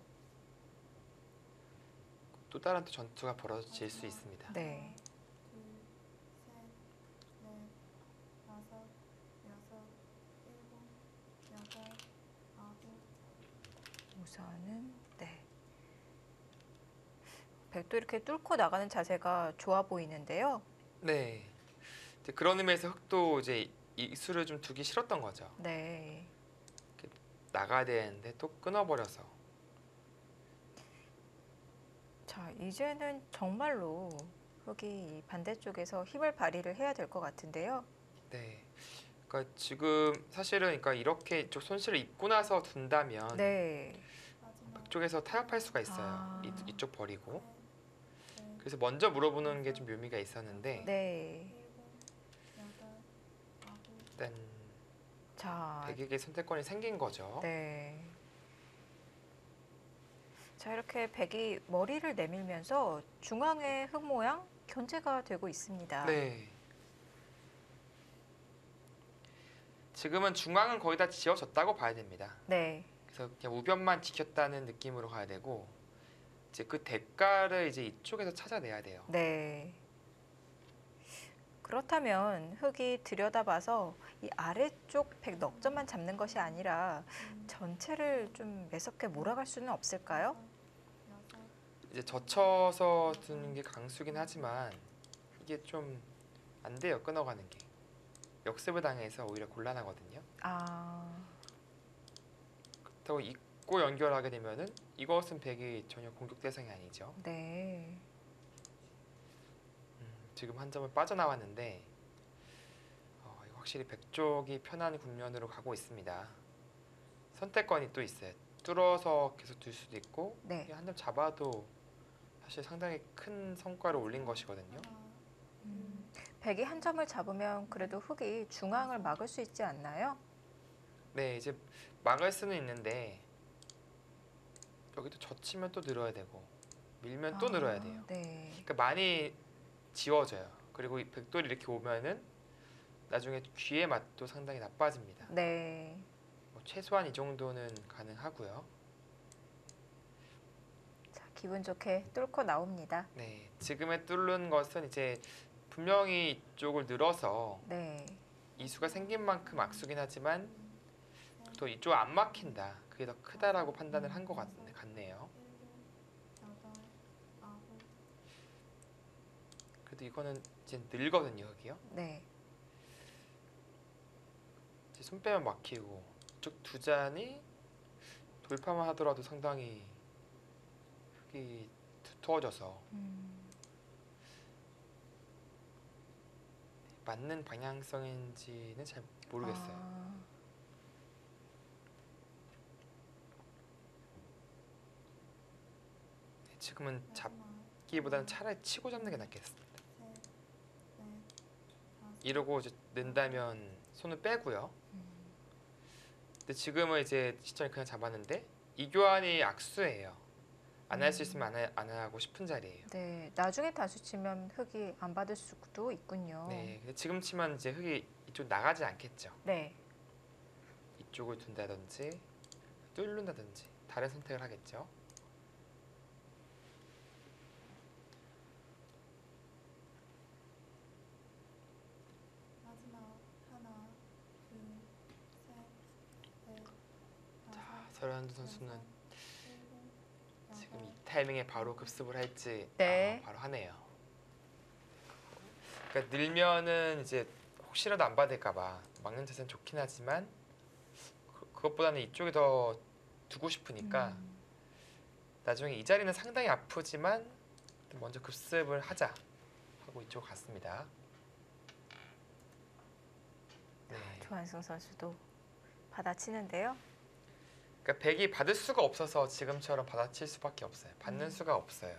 또 다른 또 전투가 벌어질 수 있습니다. 네. 둘, 셋, 넷, 다섯, 여섯, 일곱, 여덟, 아홉. 우선은 네. 백도 이렇게 뚫고 나가는 자세가 좋아 보이는데요. 네. 이제 그런 의미에서 흑도 이제 이 수를 좀 두기 싫었던 거죠. 네. 나가야 되는데 또 끊어버려서. 자, 이제는 정말로 흙이 이 반대쪽에서 힘을 발휘를 해야 될 것 같은데요. 네. 그러니까 지금 사실은 그러니까 이렇게 이쪽 손실을 입고 나서 둔다면 네. 마지막. 그쪽에서 타협할 수가 있어요. 아. 이쪽 버리고. 셋, 넷, 그래서 먼저 물어보는 게 좀 묘미가 있었는데 네. 일곱, 여덟, 아홉. 일단 자, 백에게 선택권이 생긴 거죠. 네. 자, 이렇게 백이 머리를 내밀면서 중앙의 흙 모양 견제가 되고 있습니다. 네. 지금은 중앙은 거의 다 지어졌다고 봐야 됩니다. 네. 그래서 그냥 우변만 지켰다는 느낌으로 가야 되고 이제 그 대가를 이제 이쪽에서 찾아내야 돼요. 네. 그렇다면 흙이 들여다봐서 이 아래쪽 백 넉점만 잡는 것이 아니라 전체를 좀 매섭게 몰아갈 수는 없을까요? 여섯, 이제 젖혀서 두는 게 강수긴 하지만 이게 좀 안 돼요. 끊어가는 게. 역습을 당해서 오히려 곤란하거든요. 아, 그렇다고 잊고 연결하게 되면은 이것은 백이 전혀 공격 대상이 아니죠. 네. 지금 한 점을 빠져나왔는데 이거 확실히 백 쪽이 편한 국면으로 가고 있습니다. 선택권이 또 있어요. 뚫어서 계속 둘 수도 있고 네. 한 점 잡아도 사실 상당히 큰 성과를 올린 것이거든요. 하나, 백이 한 점을 잡으면 그래도 흙이 중앙을 막을 수 있지 않나요? 네, 이제 막을 수는 있는데 여기도 젖히면 또 늘어야 되고 밀면 또 늘어야 돼요. 네. 그러니까 많이 지워져요. 그리고 이 백돌이 이렇게 오면은 나중에 귀의 맛도 상당히 나빠집니다. 네. 뭐 최소한 이 정도는 가능하고요. 자, 기분 좋게 뚫고 나옵니다. 네, 지금의 뚫는 것은 이제 분명히 이쪽을 늘어서 네. 이수가 생긴 만큼 악수긴 하지만 또 이쪽 안 막힌다. 그게 더 크다라고 판단을 한 것 같네요. 일곱, 여덟, 그래도 이거는 이제 늘거든요, 흙이요. 네. 이제 손 빼면 막히고 이쪽 두 잔이 돌파만 하더라도 상당히 흙이 두터워져서 맞는 방향성인지는 잘 모르겠어요. 아, 네, 지금은 마지막. 잡기보다는 차라리 치고 잡는 게 낫겠습니다. 셋, 넷, 다섯. 이러고 이제 는다면 손을 빼고요. 음. 근데 지금은 이제 시점이 그냥 잡았는데 이 교환이 악수예요. 안 할 수 있으면 안 하고 싶은 자리예요. 네. 나중에 다시 치면 흙이 안 받을 수도 있군요. 네, 근데 지금 치면 이제 흙이 이쪽 나가지 않겠죠. 네. 이쪽을 둔다든지 뚫는다든지 다른 선택을 하겠죠. 마지막. 하나, 둘, 셋, 넷, 자, 다섯, 서른두 선수는 여섯, 일곱, 지금 여덟. 이 타이밍에 바로 급습을 할지 네. 바로 하네요. 그러니까 늘면은 이제 혹시라도 안 받을까봐 막는 자세는 좋긴 하지만 그것보다는 이쪽이 더 두고 싶으니까 나중에 이 자리는 상당히 아프지만 먼저 급습을 하자 하고 이쪽 갔습니다. 네. 조한승 선수도 받아치는데요. 그러니까 백이 받을 수가 없어서 지금처럼 받아칠 수밖에 없어요. 받는 수가 없어요.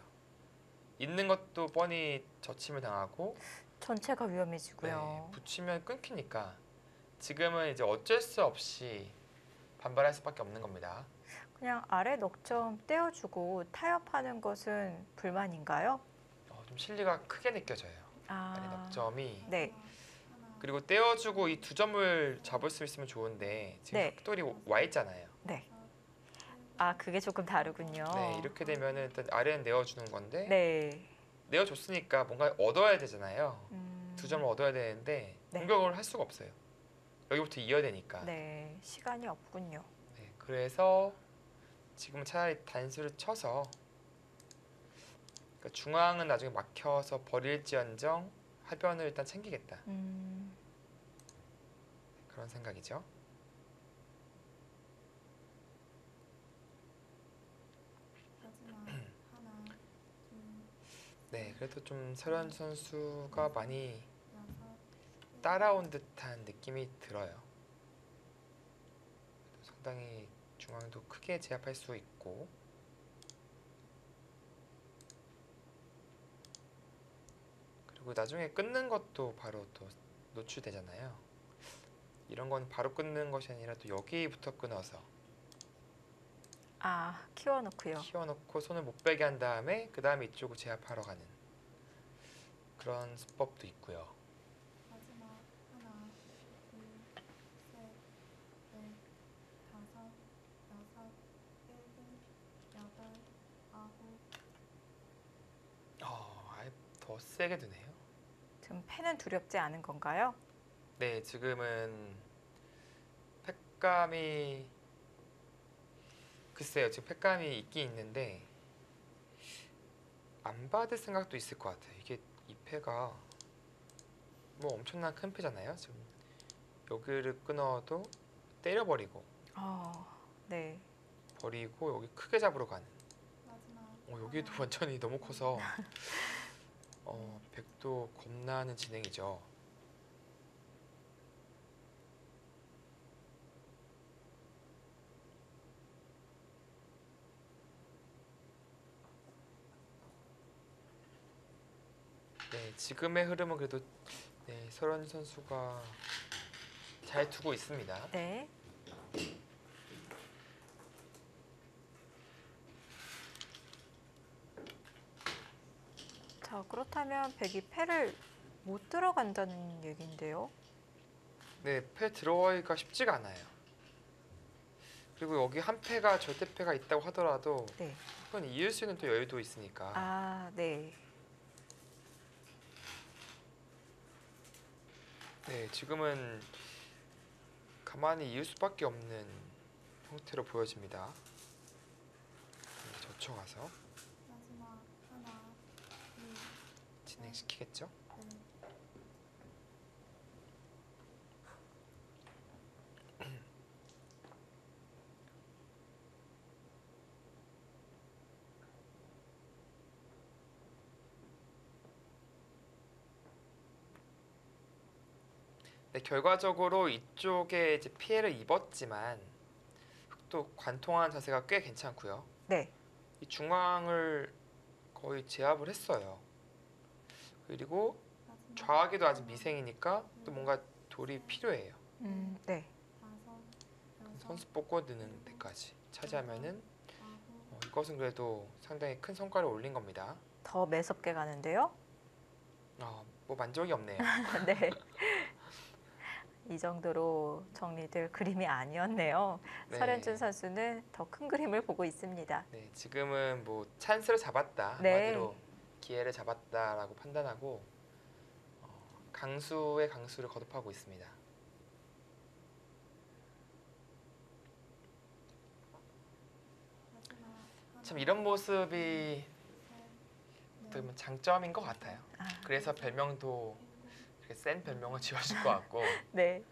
있는 것도 뻔히 젖힘을 당하고 전체가 네, 위험해지고요. 붙이면 끊기니까 지금은 이제 어쩔 수 없이 반발할 수밖에 없는 겁니다. 그냥 아래 넉점 떼어주고 타협하는 것은 불만인가요? 좀 실리가 크게 느껴져요. 아, 아래 넉점이 네. 하나, 그리고 떼어주고 이 두 점을 잡을 수 있으면 좋은데 지금 네. 흑돌이 와 있잖아요. 네. 아, 그게 조금 다르군요. 네, 이렇게 되면은 일단 아래는 내어주는 건데 네. 내어줬으니까 뭔가 얻어야 되잖아요. 음, 두 점을 얻어야 되는데 네. 공격을 할 수가 없어요. 여기부터 이어야 되니까. 네, 시간이 없군요. 네, 그래서 지금 차라리 단수를 쳐서 그러니까 중앙은 나중에 막혀서 버릴지언정 하변을 일단 챙기겠다 그런 생각이죠. 마지막. 하나, 둘, 네, 그래도 좀 설현 선수가 많이 여섯, 따라온 듯한 느낌이 들어요. 상당히 중앙도 크게 제압할 수 있고 그리고 나중에 끊는 것도 바로 또 노출되잖아요. 이런 건 바로 끊는 것이 아니라 또 여기부터 끊어서 아, 키워놓고요. 키워놓고 손을 못 빼게 한 다음에 그 다음에 이쪽을 제압하러 가는 그런 수법도 있고요. 마지막. 하나, 둘, 셋, 넷, 다섯, 여섯, 일곱, 여덟, 아홉. 아예 더 세게 드네요. 지금 패는 두렵지 않은 건가요? 네, 지금은 팩감이 글쎄요, 지금 팩감이 있긴 있는데 안 받을 생각도 있을 것 같아요. 이게 이 패가 뭐 엄청난 큰 패잖아요. 지금 여기를 끊어도 때려버리고 네. 버리고 여기 크게 잡으러 가는. 마지막. 여기도 하나, 완전히 너무 커서 백도 겁나는 진행이죠. 네, 지금의 흐름은 그래도 네, 설원 선수가 잘 두고 있습니다. 네. 자, 그렇다면 백이 패를 못 들어간다는 얘긴데요. 네, 패 들어가기가 쉽지가 않아요. 그리고 여기 한 패가 절대패가 있다고 하더라도 네. 그건 이을 수 있는 또 여유도 있으니까. 아, 네. 네, 지금은 가만히 이을 수밖에 없는 형태로 보여집니다. 젖혀가서 마지막. 하나, 둘, 진행시키겠죠? 네. 네, 결과적으로 이쪽에 이제 피해를 입었지만 흑도 관통한 자세가 꽤 괜찮고요. 네. 이 중앙을 거의 제압을 했어요. 그리고 마지막 좌악에도 아직 미생이니까 또 뭔가 돌이 필요해요. 네. 다섯, 여섯, 선수 뽑고 드는 데까지 차지하면은 아홉, 이것은 그래도 상당히 큰 성과를 올린 겁니다. 더 매섭게 가는데요. 뭐 만족이 없네요. 네. 이 정도로 정리될 그림이 아니었네요. 네. 설현준 선수는 더 큰 그림을 보고 있습니다. 네, 지금은 뭐 찬스를 잡았다, 네. 한마디로 기회를 잡았다라고 판단하고 강수의 강수를 거듭하고 있습니다. 마지막 하나, 참 이런 모습이 셋, 어떻게 넷, 보면 장점인 것 같아요. 아, 그래서 별명도 일곱, 이렇게 센 별명을 지어줄 것 같고 네.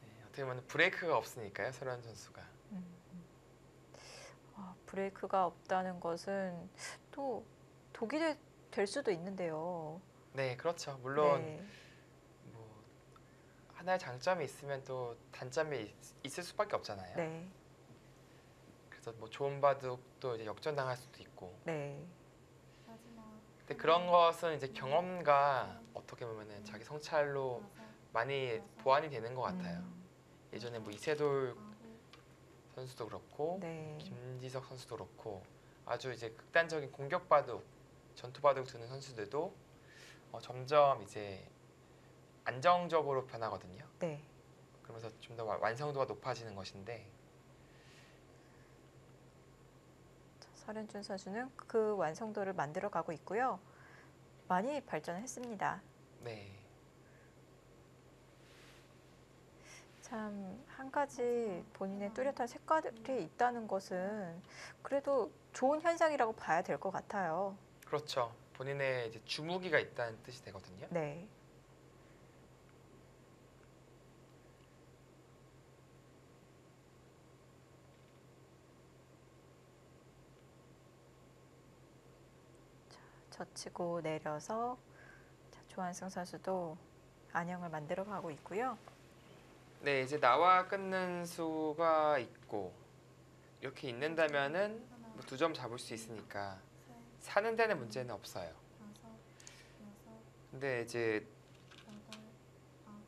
네, 어떻게 보면 브레이크가 없으니까요, 설현 선수가. 브레이크가 없다는 것은 또 독이 될 수도 있는데요. 네, 그렇죠. 물론 네. 뭐 하나의 장점이 있으면 또 단점이 있을 수밖에 없잖아요. 네. 그래서 뭐 좋은 바둑도 이제 역전당할 수도 있고. 네. 마지막 근데 그런 것은 이제 경험과 어떻게 보면은 자기 성찰로 다섯, 많이 보완이 되는 것 같아요. 예전에 뭐 이세돌 아홉, 선수도 그렇고 네. 김지석 선수도 그렇고 아주 이제 극단적인 공격 바둑, 전투 바둑 두는 선수들도 점점 이제 안정적으로 변하거든요. 네. 그러면서 좀 더 완성도가 높아지는 것인데 설현준 선수는 그 완성도를 만들어 가고 있고요. 많이 발전했습니다. 네, 참 한 가지 본인의 뚜렷한 색깔이 있다는 것은 그래도 좋은 현상이라고 봐야 될 것 같아요. 그렇죠. 본인의 이제 주무기가 있다는 뜻이 되거든요. 네. 자, 젖히고 내려서 자, 조한승 선수도 안형을 만들어 가고 있고요. 네, 이제 나와 끊는 수가 있고 이렇게 있는다면은 뭐 2점 잡을 수 있으니까 셋, 사는 데는 문제는 없어요. 다섯, 여섯, 근데 이제 여덟, 아홉,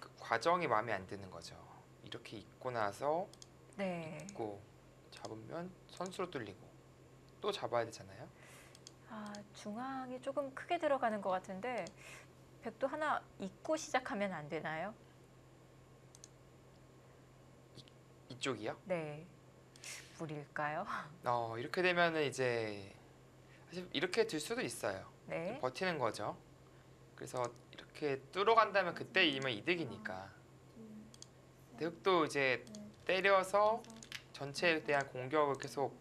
그 과정이 마음에 안 드는 거죠. 이렇게 있고 나서 네. 있고 잡으면 선수로 뚫리고 또 잡아야 되잖아요. 아, 중앙이 조금 크게 들어가는 것 같은데 백도 하나 잊고 시작하면 안 되나요? 이쪽이요. 네. 무리일까요? 이렇게 되면은 이제 사실 이렇게 들 수도 있어요. 네. 버티는 거죠. 그래서 이렇게 뚫어간다면 그때 이면 이득이니까. 둘, 근데 흑도 이제 넷, 때려서 다섯, 전체에 대한 공격을 계속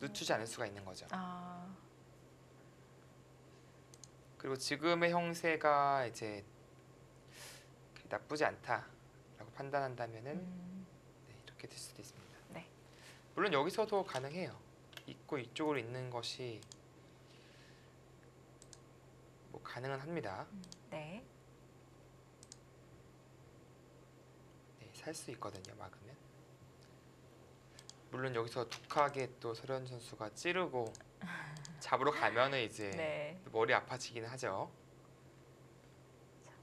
늦추지 않을 수가 있는 거죠. 아, 그리고 지금의 형세가 이제 나쁘지 않다라고 판단한다면은 네, 이렇게 될 수도 있습니다. 네. 물론 여기서도 가능해요. 있고 이쪽으로 있는 것이 뭐 가능은 합니다. 네. 네, 살 수 있거든요. 막으면. 물론 여기서 독하게 또 설현 선수가 찌르고 잡으러 가면은 이제 네. 머리 아파지긴 하죠.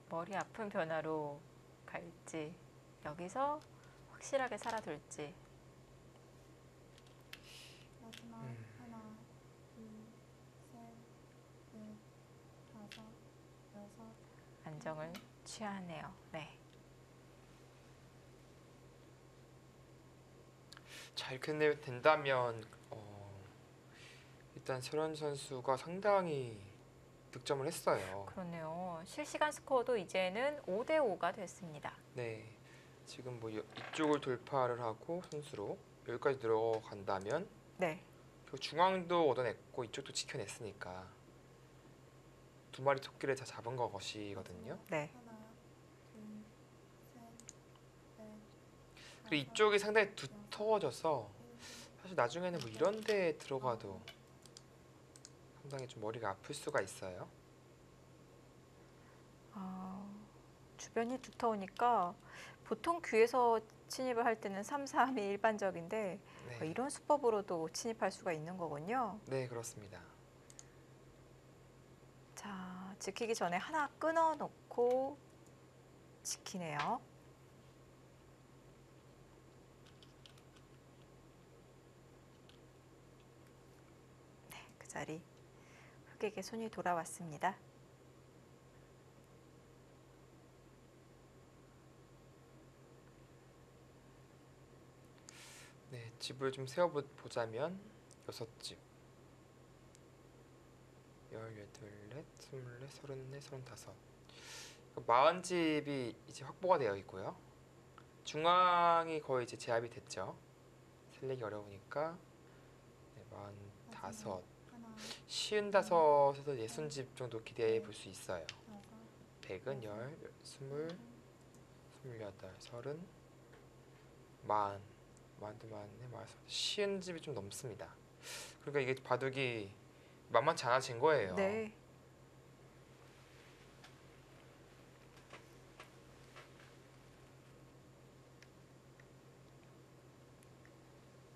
머리 아픈 변화로 갈지 여기서 확실하게 살아둘지. 마지막 하나, 둘, 셋, 넷, 다섯, 여섯, 안정을 취하네요. 네. 잘 된다면 일단 설현 선수가 상당히 득점을 했어요. 그렇네요. 실시간 스코어도 이제는 5대 5가 됐습니다. 네, 지금 뭐 이쪽을 돌파를 하고 선수로 여기까지 들어간다면 네. 그리고 중앙도 얻어냈고 이쪽도 지켜냈으니까 두 마리 토끼를 다 잡은 것이거든요. 네. 하나, 둘, 셋, 넷, 그리고 다섯, 이쪽이 상당히 두터워져서 사실 나중에는 뭐 이런 데 들어가도 상당히 좀 머리가 아플 수가 있어요. 주변이 두터우니까 보통 귀에서 침입을 할 때는 3, 3이 일반적인데 네, 이런 수법으로도 침입할 수가 있는 거군요. 네 그렇습니다. 자, 지키기 전에 하나 끊어놓고 지키네요. 네, 그 자리 흑에게 손이 돌아왔습니다. 네, 집을 좀 세어보자면 6집 18, 24, 34, 35 40집이 이제 확보가 되어 있고요. 중앙이 거의 이제 제압이 됐죠. 살리기 어려우니까 네, 45, 하나, 55에서 60집 정도 기대해 볼 수 있어요. 다섯, 100은 10, 20, 28, 30, 40, 50집이 좀 넘습니다. 그러니까 이게 바둑이 만만치 않아진 거예요. 네.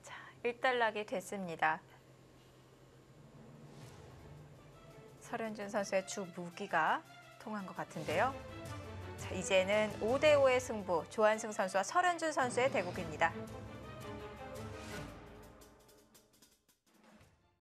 자, 1단락이 됐습니다. 설현준 선수의 주 무기가 통한 것 같은데요. 자, 이제는 5대5의 승부, 조한승 선수와 설현준 선수의 대국입니다.